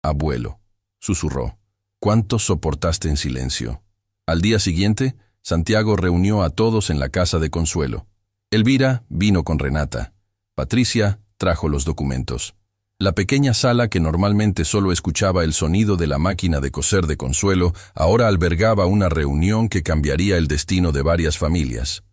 Abuelo, susurró, ¿cuánto soportaste en silencio? Al día siguiente, Santiago reunió a todos en la casa de Consuelo. Elvira vino con Renata. Patricia trajo los documentos. La pequeña sala que normalmente solo escuchaba el sonido de la máquina de coser de Consuelo, ahora albergaba una reunión que cambiaría el destino de varias familias.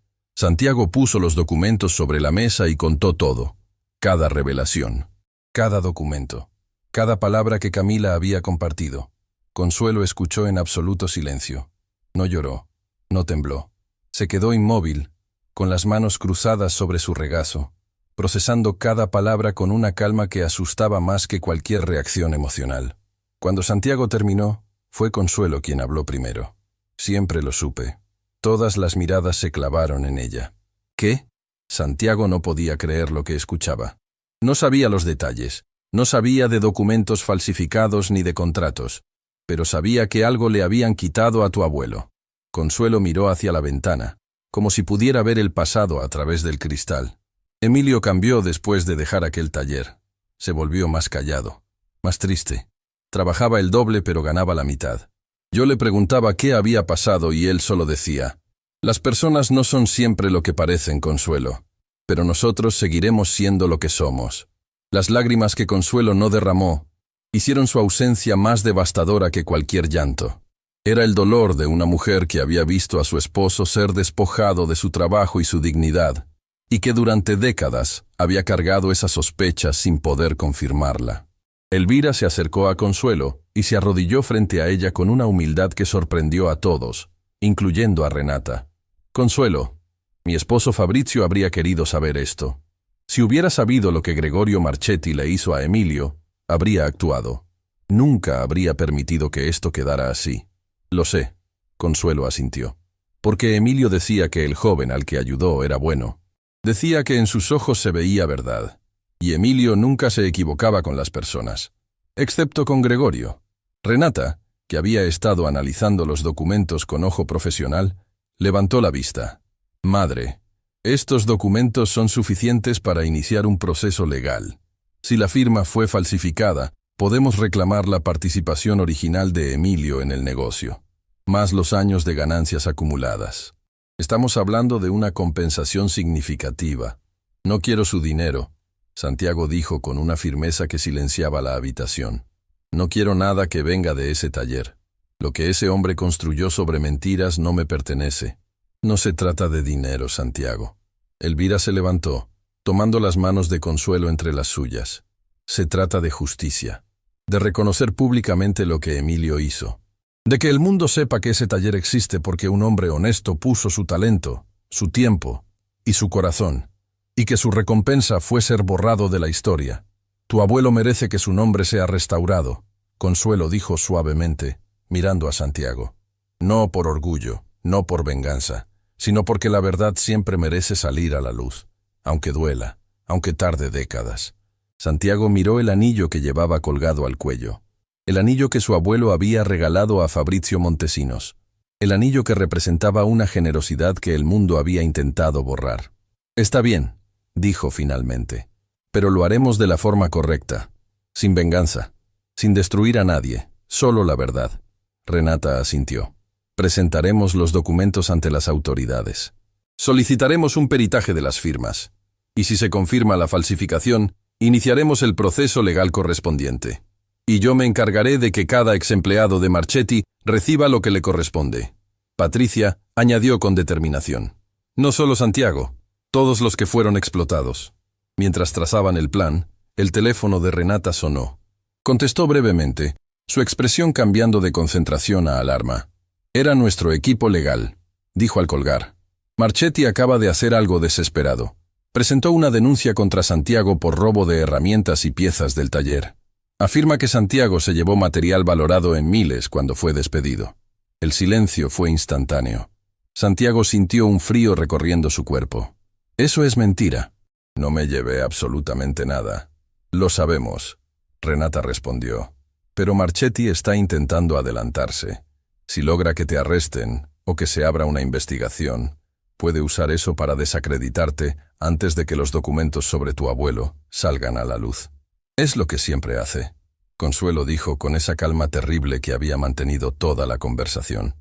Santiago puso los documentos sobre la mesa y contó todo. Cada revelación, cada documento, cada palabra que Camila había compartido. Consuelo escuchó en absoluto silencio. No lloró, no tembló. Se quedó inmóvil, con las manos cruzadas sobre su regazo, procesando cada palabra con una calma que asustaba más que cualquier reacción emocional. Cuando Santiago terminó, fue Consuelo quien habló primero. Siempre lo supe. Todas las miradas se clavaron en ella. ¿Qué? Santiago no podía creer lo que escuchaba. No sabía los detalles, no sabía de documentos falsificados ni de contratos, pero sabía que algo le habían quitado a tu abuelo. Consuelo miró hacia la ventana, como si pudiera ver el pasado a través del cristal. Emilio cambió después de dejar aquel taller. Se volvió más callado, más triste. Trabajaba el doble pero ganaba la mitad. Yo le preguntaba qué había pasado y él solo decía, las personas no son siempre lo que parecen, Consuelo, pero nosotros seguiremos siendo lo que somos. Las lágrimas que Consuelo no derramó Hicieron su ausencia más devastadora que cualquier llanto. Era el dolor de una mujer que había visto a su esposo ser despojado de su trabajo y su dignidad, y que durante décadas había cargado esa sospecha sin poder confirmarla. Elvira se acercó a Consuelo y se arrodilló frente a ella con una humildad que sorprendió a todos, incluyendo a Renata. Consuelo, mi esposo Fabrizio habría querido saber esto. Si hubiera sabido lo que Gregorio Marchetti le hizo a Emilio, habría actuado. Nunca habría permitido que esto quedara así. Lo sé, Consuelo asintió. Porque Emilio decía que el joven al que ayudó era bueno. Decía que en sus ojos se veía verdad. Y Emilio nunca se equivocaba con las personas. Excepto con Gregorio. Renata, que había estado analizando los documentos con ojo profesional, levantó la vista. Madre, estos documentos son suficientes para iniciar un proceso legal. Si la firma fue falsificada, podemos reclamar la participación original de Emilio en el negocio, más los años de ganancias acumuladas. Estamos hablando de una compensación significativa. No quiero su dinero, Santiago dijo con una firmeza que silenciaba la habitación. No quiero nada que venga de ese taller. Lo que ese hombre construyó sobre mentiras no me pertenece. No se trata de dinero, Santiago. Elvira se levantó, tomando las manos de Consuelo entre las suyas. Se trata de justicia, de reconocer públicamente lo que Emilio hizo, de que el mundo sepa que ese taller existe porque un hombre honesto puso su talento, su tiempo y su corazón, y que su recompensa fue ser borrado de la historia. Tu abuelo merece que su nombre sea restaurado, Consuelo dijo suavemente, mirando a Santiago. No por orgullo, no por venganza, sino porque la verdad siempre merece salir a la luz, aunque duela, aunque tarde décadas. Santiago miró el anillo que llevaba colgado al cuello, el anillo que su abuelo había regalado a Fabrizio Montesinos, el anillo que representaba una generosidad que el mundo había intentado borrar. Está bien, dijo finalmente, pero lo haremos de la forma correcta, sin venganza, sin destruir a nadie, solo la verdad. Renata asintió. Presentaremos los documentos ante las autoridades. Solicitaremos un peritaje de las firmas. Y si se confirma la falsificación, iniciaremos el proceso legal correspondiente. Y yo me encargaré de que cada ex empleado de Marchetti reciba lo que le corresponde. Patricia añadió con determinación. No solo Santiago, todos los que fueron explotados. Mientras trazaban el plan, el teléfono de Renata sonó. Contestó brevemente, su expresión cambiando de concentración a alarma. Era nuestro equipo legal, dijo al colgar. Marchetti acaba de hacer algo desesperado. Presentó una denuncia contra Santiago por robo de herramientas y piezas del taller. Afirma que Santiago se llevó material valorado en miles cuando fue despedido. El silencio fue instantáneo. Santiago sintió un frío recorriendo su cuerpo. Eso es mentira. No me llevé absolutamente nada. Lo sabemos, Renata respondió. Pero Marchetti está intentando adelantarse. Si logra que te arresten o que se abra una investigación, puede usar eso para desacreditarte antes de que los documentos sobre tu abuelo salgan a la luz. Es lo que siempre hace, Consuelo dijo con esa calma terrible que había mantenido toda la conversación.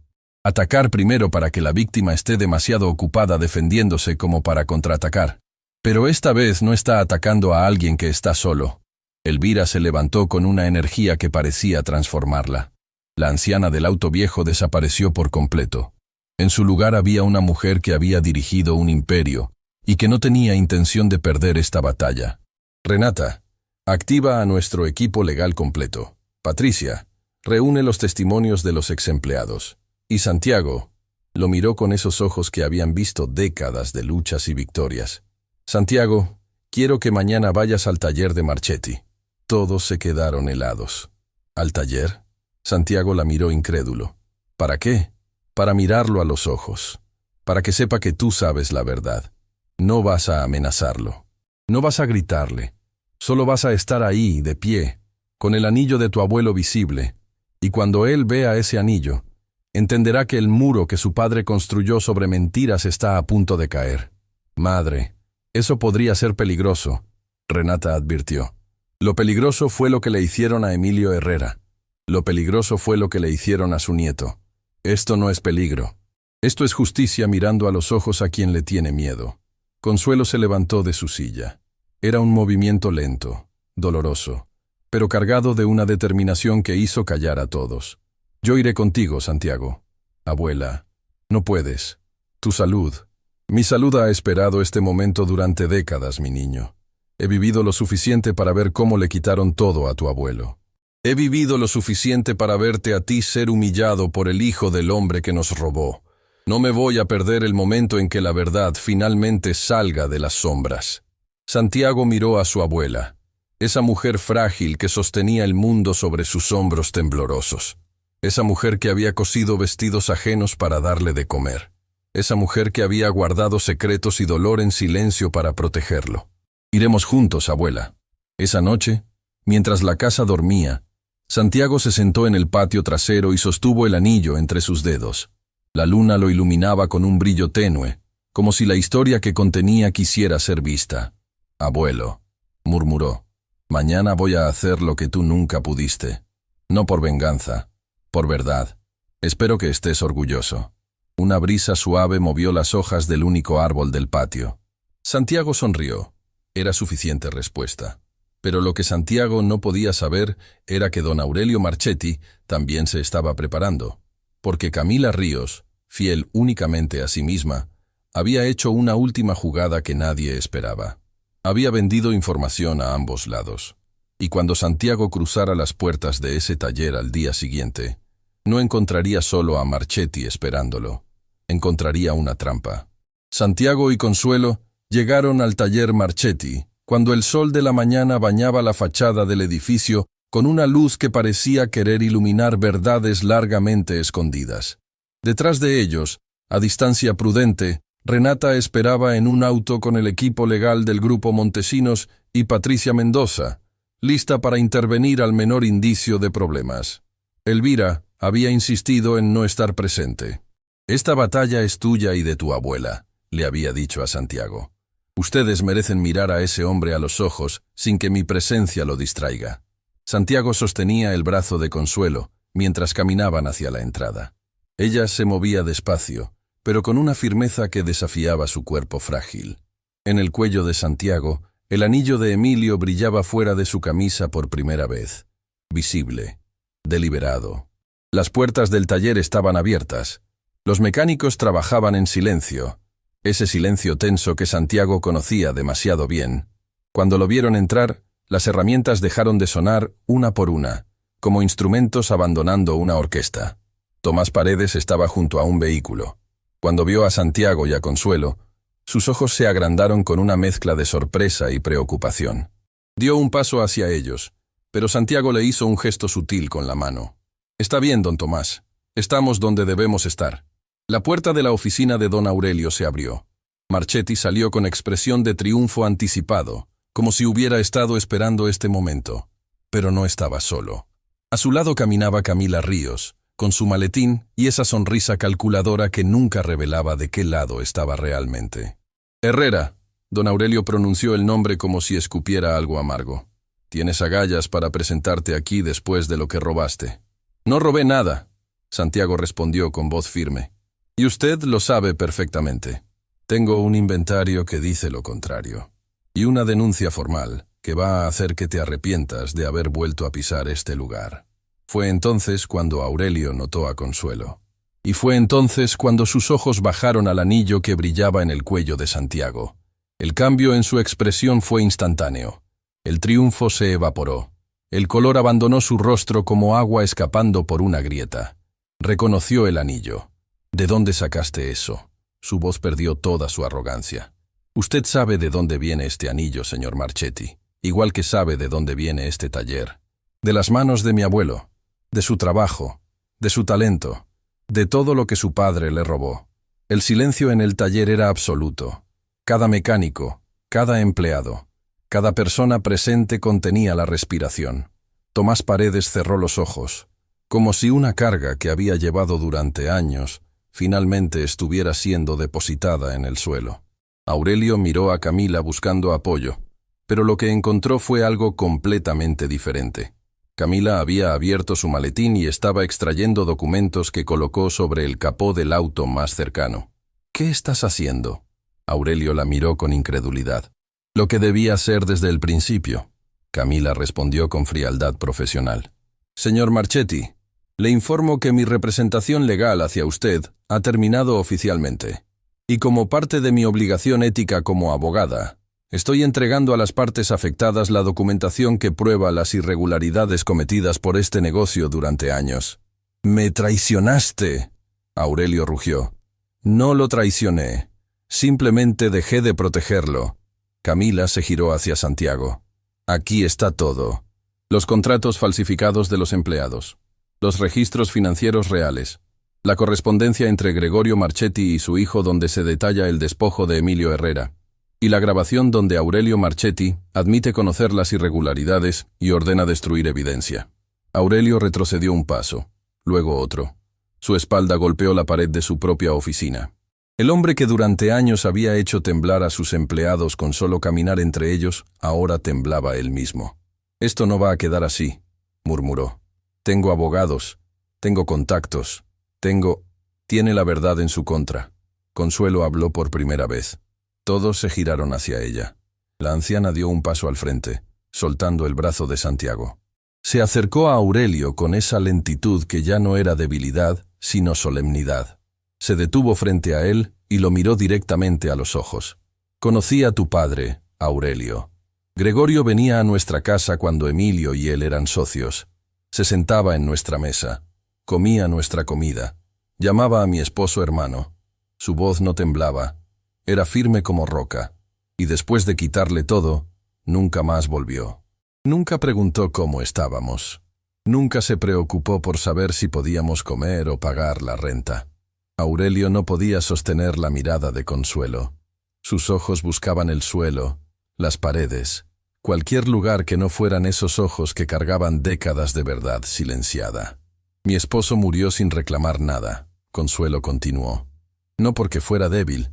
Atacar primero para que la víctima esté demasiado ocupada defendiéndose como para contraatacar. Pero esta vez no está atacando a alguien que está solo. Elvira se levantó con una energía que parecía transformarla. La anciana del auto viejo desapareció por completo. En su lugar había una mujer que había dirigido un imperio y que no tenía intención de perder esta batalla. Renata, activa a nuestro equipo legal completo. Patricia, reúne los testimonios de los ex empleados. Y Santiago, lo miró con esos ojos que habían visto décadas de luchas y victorias. Santiago, quiero que mañana vayas al taller de Marchetti. Todos se quedaron helados. ¿Al taller? Santiago la miró incrédulo. ¿Para qué? Para mirarlo a los ojos. Para que sepa que tú sabes la verdad. No vas a amenazarlo. No vas a gritarle. Solo vas a estar ahí, de pie, con el anillo de tu abuelo visible. Y cuando él vea ese anillo, entenderá que el muro que su padre construyó sobre mentiras está a punto de caer. Madre, eso podría ser peligroso, Renata advirtió. Lo peligroso fue lo que le hicieron a Emilio Herrera. Lo peligroso fue lo que le hicieron a su nieto. Esto no es peligro. Esto es justicia mirando a los ojos a quien le tiene miedo. Consuelo se levantó de su silla. Era un movimiento lento, doloroso, pero cargado de una determinación que hizo callar a todos. Yo iré contigo, Santiago. Abuela, no puedes. Tu salud. Mi salud ha esperado este momento durante décadas, mi niño. He vivido lo suficiente para ver cómo le quitaron todo a tu abuelo. He vivido lo suficiente para verte a ti ser humillado por el hijo del hombre que nos robó. No me voy a perder el momento en que la verdad finalmente salga de las sombras. Santiago miró a su abuela, esa mujer frágil que sostenía el mundo sobre sus hombros temblorosos. Esa mujer que había cosido vestidos ajenos para darle de comer. Esa mujer que había guardado secretos y dolor en silencio para protegerlo. Iremos juntos, abuela. Esa noche, mientras la casa dormía, Santiago se sentó en el patio trasero y sostuvo el anillo entre sus dedos. La luna lo iluminaba con un brillo tenue, como si la historia que contenía quisiera ser vista. Abuelo, murmuró, mañana voy a hacer lo que tú nunca pudiste. No por venganza, por verdad. Espero que estés orgulloso. Una brisa suave movió las hojas del único árbol del patio. Santiago sonrió. Era suficiente respuesta. Pero lo que Santiago no podía saber era que don Aurelio Marchetti también se estaba preparando, porque Camila Ríos, fiel únicamente a sí misma, había hecho una última jugada que nadie esperaba. Había vendido información a ambos lados, y cuando Santiago cruzara las puertas de ese taller al día siguiente, no encontraría solo a Marchetti esperándolo, encontraría una trampa. Santiago y Consuelo llegaron al taller Marchetti, cuando el sol de la mañana bañaba la fachada del edificio con una luz que parecía querer iluminar verdades largamente escondidas. Detrás de ellos, a distancia prudente, Renata esperaba en un auto con el equipo legal del Grupo Montesinos y Patricia Mendoza, lista para intervenir al menor indicio de problemas. Elvira había insistido en no estar presente. «Esta batalla es tuya y de tu abuela», le había dicho a Santiago. «Ustedes merecen mirar a ese hombre a los ojos sin que mi presencia lo distraiga». Santiago sostenía el brazo de Consuelo mientras caminaban hacia la entrada. Ella se movía despacio, pero con una firmeza que desafiaba su cuerpo frágil. En el cuello de Santiago, el anillo de Emilio brillaba fuera de su camisa por primera vez. Visible, deliberado. Las puertas del taller estaban abiertas. Los mecánicos trabajaban en silencio. Ese silencio tenso que Santiago conocía demasiado bien. Cuando lo vieron entrar, las herramientas dejaron de sonar una por una, como instrumentos abandonando una orquesta. Tomás Paredes estaba junto a un vehículo. Cuando vio a Santiago y a Consuelo, sus ojos se agrandaron con una mezcla de sorpresa y preocupación. Dio un paso hacia ellos, pero Santiago le hizo un gesto sutil con la mano. «Está bien, don Tomás. Estamos donde debemos estar». La puerta de la oficina de don Aurelio se abrió. Marchetti salió con expresión de triunfo anticipado, como si hubiera estado esperando este momento. Pero no estaba solo. A su lado caminaba Camila Ríos, con su maletín y esa sonrisa calculadora que nunca revelaba de qué lado estaba realmente. «Herrera», don Aurelio pronunció el nombre como si escupiera algo amargo. «Tienes agallas para presentarte aquí después de lo que robaste». «No robé nada», Santiago respondió con voz firme. «Y usted lo sabe perfectamente. Tengo un inventario que dice lo contrario. Y una denuncia formal que va a hacer que te arrepientas de haber vuelto a pisar este lugar». Fue entonces cuando Aurelio notó a Consuelo. Y fue entonces cuando sus ojos bajaron al anillo que brillaba en el cuello de Santiago. El cambio en su expresión fue instantáneo. El triunfo se evaporó. El color abandonó su rostro como agua escapando por una grieta. Reconoció el anillo. «¿De dónde sacaste eso?» Su voz perdió toda su arrogancia. «Usted sabe de dónde viene este anillo, señor Marchetti, igual que sabe de dónde viene este taller. De las manos de mi abuelo, de su trabajo, de su talento, de todo lo que su padre le robó». El silencio en el taller era absoluto. Cada mecánico, cada empleado, cada persona presente contenía la respiración. Tomás Paredes cerró los ojos, como si una carga que había llevado durante años finalmente estuviera siendo depositada en el suelo. Aurelio miró a Camila buscando apoyo, pero lo que encontró fue algo completamente diferente. Camila había abierto su maletín y estaba extrayendo documentos que colocó sobre el capó del auto más cercano. «¿Qué estás haciendo?» Aurelio la miró con incredulidad. «Lo que debía hacer desde el principio». Camila respondió con frialdad profesional. Señor Marchetti, le informo que mi representación legal hacia usted ha terminado oficialmente. Y como parte de mi obligación ética como abogada, estoy entregando a las partes afectadas la documentación que prueba las irregularidades cometidas por este negocio durante años. «¡Me traicionaste!», Aurelio rugió. «No lo traicioné. Simplemente dejé de protegerlo». Camila se giró hacia Santiago. «Aquí está todo. Los contratos falsificados de los empleados. Los registros financieros reales. La correspondencia entre Gregorio Marchetti y su hijo donde se detalla el despojo de Emilio Herrera. Y la grabación donde Aurelio Marchetti admite conocer las irregularidades y ordena destruir evidencia». Aurelio retrocedió un paso, luego otro. Su espalda golpeó la pared de su propia oficina. El hombre que durante años había hecho temblar a sus empleados con solo caminar entre ellos, ahora temblaba él mismo. «Esto no va a quedar así», murmuró. «Tengo abogados, tengo contactos, tiene la verdad en su contra». Consuelo habló por primera vez. Todos se giraron hacia ella. La anciana dio un paso al frente, soltando el brazo de Santiago. Se acercó a Aurelio con esa lentitud que ya no era debilidad, sino solemnidad. Se detuvo frente a él y lo miró directamente a los ojos. «Conocí a tu padre, Aurelio. Gregorio venía a nuestra casa cuando Emilio y él eran socios. Se sentaba en nuestra mesa, comía nuestra comida, llamaba a mi esposo hermano. Su voz no temblaba, era firme como roca, y después de quitarle todo, nunca más volvió. Nunca preguntó cómo estábamos. Nunca se preocupó por saber si podíamos comer o pagar la renta». Aurelio no podía sostener la mirada de Consuelo. Sus ojos buscaban el suelo, las paredes, cualquier lugar que no fueran esos ojos que cargaban décadas de verdad silenciada. «Mi esposo murió sin reclamar nada», Consuelo continuó. «No porque fuera débil,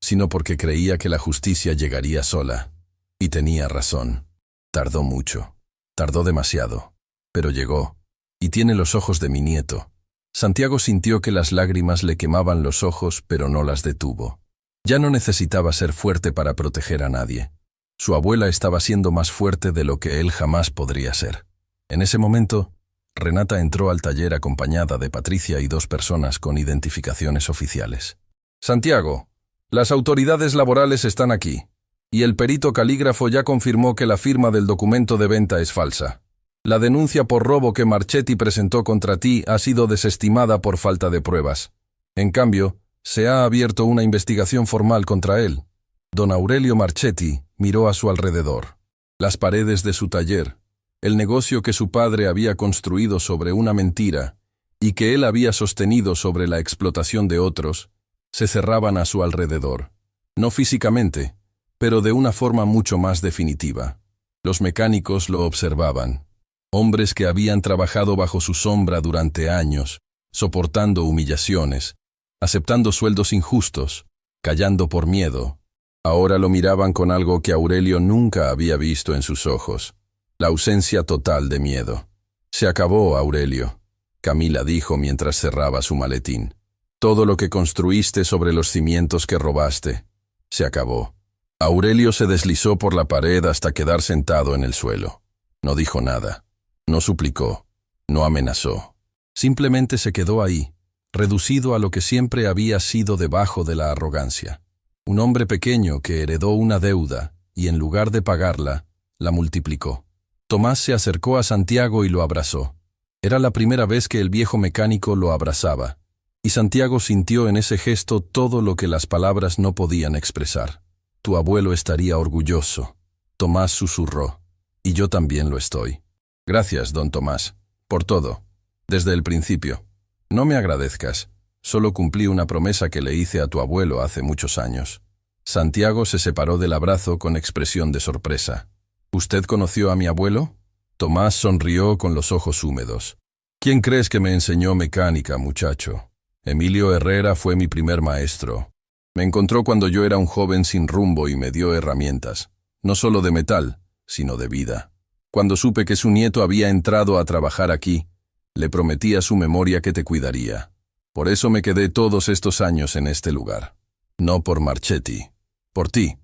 sino porque creía que la justicia llegaría sola. Y tenía razón. Tardó mucho, tardó demasiado, pero llegó, y tiene los ojos de mi nieto». Santiago sintió que las lágrimas le quemaban los ojos, pero no las detuvo. Ya no necesitaba ser fuerte para proteger a nadie. Su abuela estaba siendo más fuerte de lo que él jamás podría ser. En ese momento, Renata entró al taller acompañada de Patricia y 2 personas con identificaciones oficiales. «Santiago, las autoridades laborales están aquí, y el perito calígrafo ya confirmó que la firma del documento de venta es falsa. La denuncia por robo que Marchetti presentó contra ti ha sido desestimada por falta de pruebas. En cambio, se ha abierto una investigación formal contra él». Don Aurelio Marchetti miró a su alrededor. Las paredes de su taller, el negocio que su padre había construido sobre una mentira y que él había sostenido sobre la explotación de otros, se cerraban a su alrededor. No físicamente, pero de una forma mucho más definitiva. Los mecánicos lo observaban. Hombres que habían trabajado bajo su sombra durante años, soportando humillaciones, aceptando sueldos injustos, callando por miedo. Ahora lo miraban con algo que Aurelio nunca había visto en sus ojos, la ausencia total de miedo. «Se acabó, Aurelio», Camila dijo mientras cerraba su maletín. «Todo lo que construiste sobre los cimientos que robaste, se acabó». Aurelio se deslizó por la pared hasta quedar sentado en el suelo. No dijo nada, no suplicó, no amenazó. Simplemente se quedó ahí, reducido a lo que siempre había sido debajo de la arrogancia. Un hombre pequeño que heredó una deuda y en lugar de pagarla, la multiplicó. Tomás se acercó a Santiago y lo abrazó. Era la primera vez que el viejo mecánico lo abrazaba, y Santiago sintió en ese gesto todo lo que las palabras no podían expresar. «Tu abuelo estaría orgulloso», Tomás susurró, «y yo también lo estoy». «Gracias, don Tomás, por todo, desde el principio. No me agradezcas. Solo cumplí una promesa que le hice a tu abuelo hace muchos años». Santiago se separó del abrazo con expresión de sorpresa. «¿Usted conoció a mi abuelo?» Tomás sonrió con los ojos húmedos. «¿Quién crees que me enseñó mecánica, muchacho? Emilio Herrera fue mi primer maestro. Me encontró cuando yo era un joven sin rumbo y me dio herramientas, no solo de metal, sino de vida. Cuando supe que su nieto había entrado a trabajar aquí, le prometí a su memoria que te cuidaría. Por eso me quedé todos estos años en este lugar. No por Marchetti, por ti».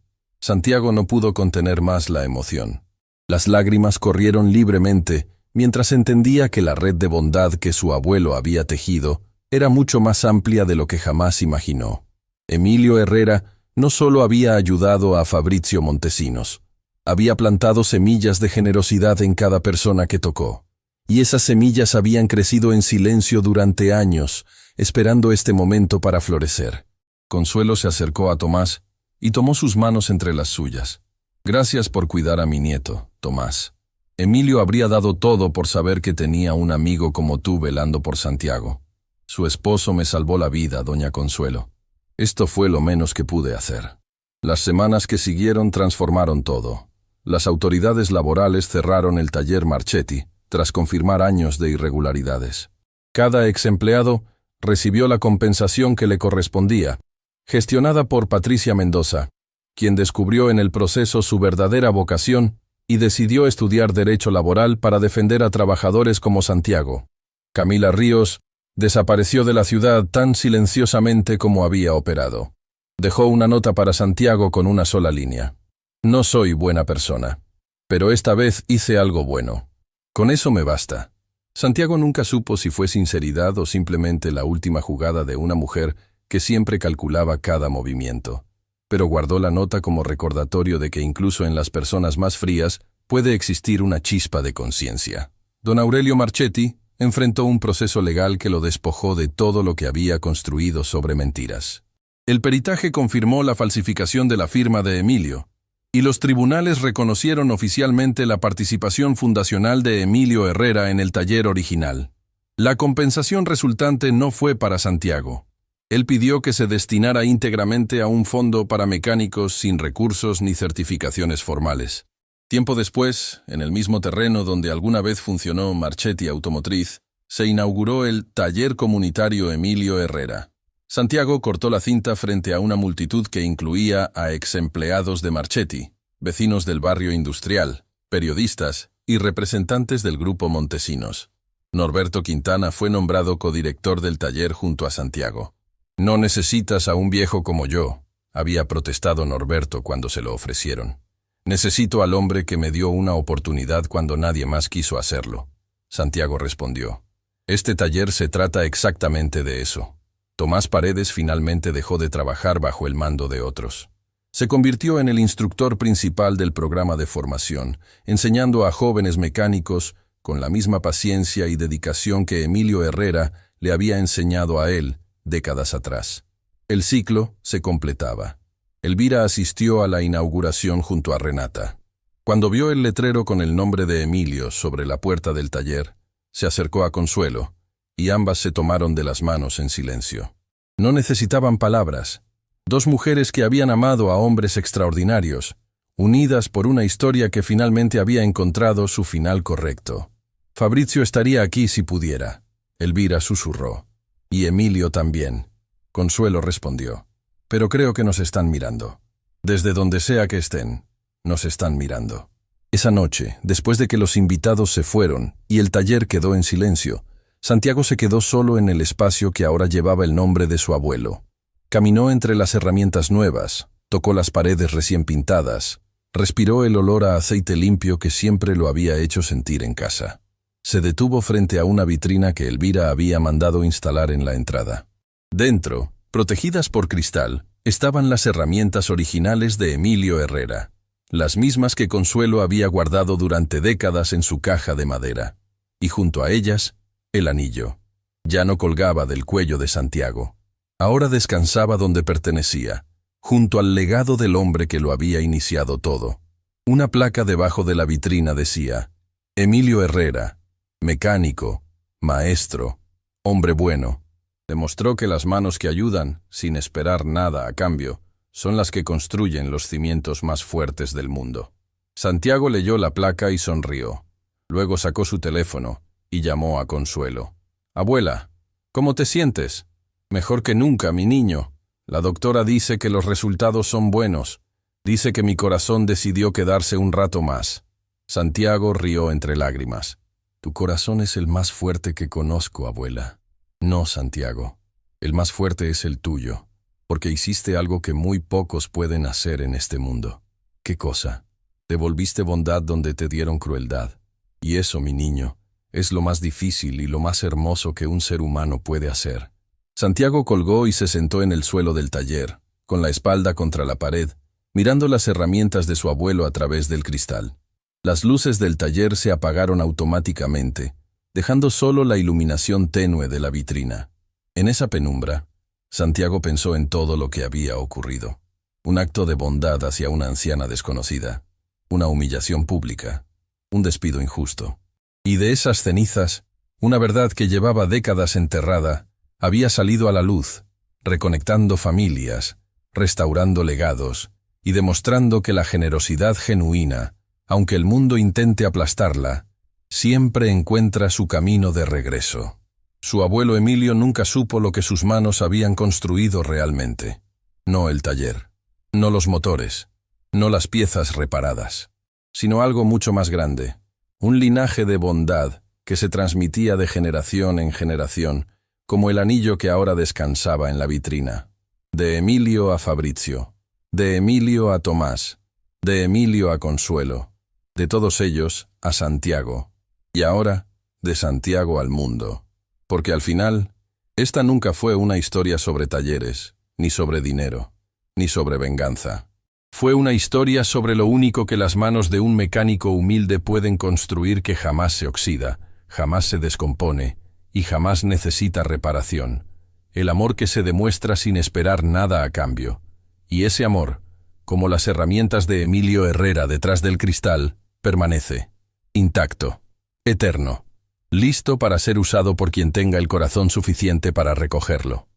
Santiago no pudo contener más la emoción. Las lágrimas corrieron libremente mientras entendía que la red de bondad que su abuelo había tejido era mucho más amplia de lo que jamás imaginó. Emilio Herrera no solo había ayudado a Fabrizio Montesinos, había plantado semillas de generosidad en cada persona que tocó. Y esas semillas habían crecido en silencio durante años, esperando este momento para florecer. Consuelo se acercó a Tomás y tomó sus manos entre las suyas. Gracias por cuidar a mi nieto, Tomás. Emilio habría dado todo por saber que tenía un amigo como tú velando por Santiago. Su esposo me salvó la vida, doña Consuelo. Esto fue lo menos que pude hacer. Las semanas que siguieron transformaron todo. Las autoridades laborales cerraron el taller Marchetti, tras confirmar años de irregularidades. Cada ex empleado recibió la compensación que le correspondía, gestionada por Patricia Mendoza, quien descubrió en el proceso su verdadera vocación y decidió estudiar Derecho Laboral para defender a trabajadores como Santiago. Camila Ríos desapareció de la ciudad tan silenciosamente como había operado. Dejó una nota para Santiago con una sola línea. No soy buena persona, pero esta vez hice algo bueno. Con eso me basta. Santiago nunca supo si fue sinceridad o simplemente la última jugada de una mujer que siempre calculaba cada movimiento. Pero guardó la nota como recordatorio de que incluso en las personas más frías puede existir una chispa de conciencia. Don Aurelio Marchetti enfrentó un proceso legal que lo despojó de todo lo que había construido sobre mentiras. El peritaje confirmó la falsificación de la firma de Emilio, y los tribunales reconocieron oficialmente la participación fundacional de Emilio Herrera en el taller original. La compensación resultante no fue para Santiago. Él pidió que se destinara íntegramente a un fondo para mecánicos sin recursos ni certificaciones formales. Tiempo después, en el mismo terreno donde alguna vez funcionó Marchetti Automotriz, se inauguró el Taller Comunitario Emilio Herrera. Santiago cortó la cinta frente a una multitud que incluía a exempleados de Marchetti, vecinos del barrio industrial, periodistas y representantes del grupo Montesinos. Norberto Quintana fue nombrado codirector del taller junto a Santiago. «No necesitas a un viejo como yo», había protestado Norberto cuando se lo ofrecieron. «Necesito al hombre que me dio una oportunidad cuando nadie más quiso hacerlo». Santiago respondió. «Este taller se trata exactamente de eso». Tomás Paredes finalmente dejó de trabajar bajo el mando de otros. Se convirtió en el instructor principal del programa de formación, enseñando a jóvenes mecánicos con la misma paciencia y dedicación que Emilio Herrera le había enseñado a él décadas atrás. El ciclo se completaba. Elvira asistió a la inauguración junto a Renata. Cuando vio el letrero con el nombre de Emilio sobre la puerta del taller, se acercó a Consuelo, y ambas se tomaron de las manos en silencio. No necesitaban palabras. Dos mujeres que habían amado a hombres extraordinarios, unidas por una historia que finalmente había encontrado su final correcto. Fabrizio estaría aquí si pudiera, Elvira susurró. Y Emilio también. Consuelo respondió. Pero creo que nos están mirando. Desde donde sea que estén, nos están mirando. Esa noche, después de que los invitados se fueron y el taller quedó en silencio, Santiago se quedó solo en el espacio que ahora llevaba el nombre de su abuelo. Caminó entre las herramientas nuevas, tocó las paredes recién pintadas, respiró el olor a aceite limpio que siempre lo había hecho sentir en casa. Se detuvo frente a una vitrina que Elvira había mandado instalar en la entrada. Dentro, protegidas por cristal, estaban las herramientas originales de Emilio Herrera, las mismas que Consuelo había guardado durante décadas en su caja de madera. Y junto a ellas, el anillo. Ya no colgaba del cuello de Santiago. Ahora descansaba donde pertenecía, junto al legado del hombre que lo había iniciado todo. Una placa debajo de la vitrina decía: Emilio Herrera, mecánico, maestro, hombre bueno. Demostró que las manos que ayudan, sin esperar nada a cambio, son las que construyen los cimientos más fuertes del mundo. Santiago leyó la placa y sonrió. Luego sacó su teléfono y llamó a Consuelo. «Abuela, ¿cómo te sientes?» «Mejor que nunca, mi niño. La doctora dice que los resultados son buenos. Dice que mi corazón decidió quedarse un rato más». Santiago rió entre lágrimas. «Tu corazón es el más fuerte que conozco, abuela». «No, Santiago. El más fuerte es el tuyo, porque hiciste algo que muy pocos pueden hacer en este mundo». «¿Qué cosa?» Devolviste bondad donde te dieron crueldad. Y eso, mi niño, es lo más difícil y lo más hermoso que un ser humano puede hacer. Santiago colgó y se sentó en el suelo del taller, con la espalda contra la pared, mirando las herramientas de su abuelo a través del cristal. Las luces del taller se apagaron automáticamente, dejando solo la iluminación tenue de la vitrina. En esa penumbra, Santiago pensó en todo lo que había ocurrido. Un acto de bondad hacia una anciana desconocida, una humillación pública, un despido injusto. Y de esas cenizas, una verdad que llevaba décadas enterrada, había salido a la luz, reconectando familias, restaurando legados y demostrando que la generosidad genuina, aunque el mundo intente aplastarla, siempre encuentra su camino de regreso. Su abuelo Emilio nunca supo lo que sus manos habían construido realmente. No el taller, no los motores, no las piezas reparadas, sino algo mucho más grande, un linaje de bondad que se transmitía de generación en generación, como el anillo que ahora descansaba en la vitrina. De Emilio a Fabrizio, de Emilio a Tomás, de Emilio a Consuelo, de todos ellos a Santiago, y ahora de Santiago al mundo. Porque al final, esta nunca fue una historia sobre talleres, ni sobre dinero, ni sobre venganza. Fue una historia sobre lo único que las manos de un mecánico humilde pueden construir, que jamás se oxida, jamás se descompone y jamás necesita reparación. El amor que se demuestra sin esperar nada a cambio. Y ese amor, como las herramientas de Emilio Herrera detrás del cristal, permanece, intacto, eterno, listo para ser usado por quien tenga el corazón suficiente para recogerlo.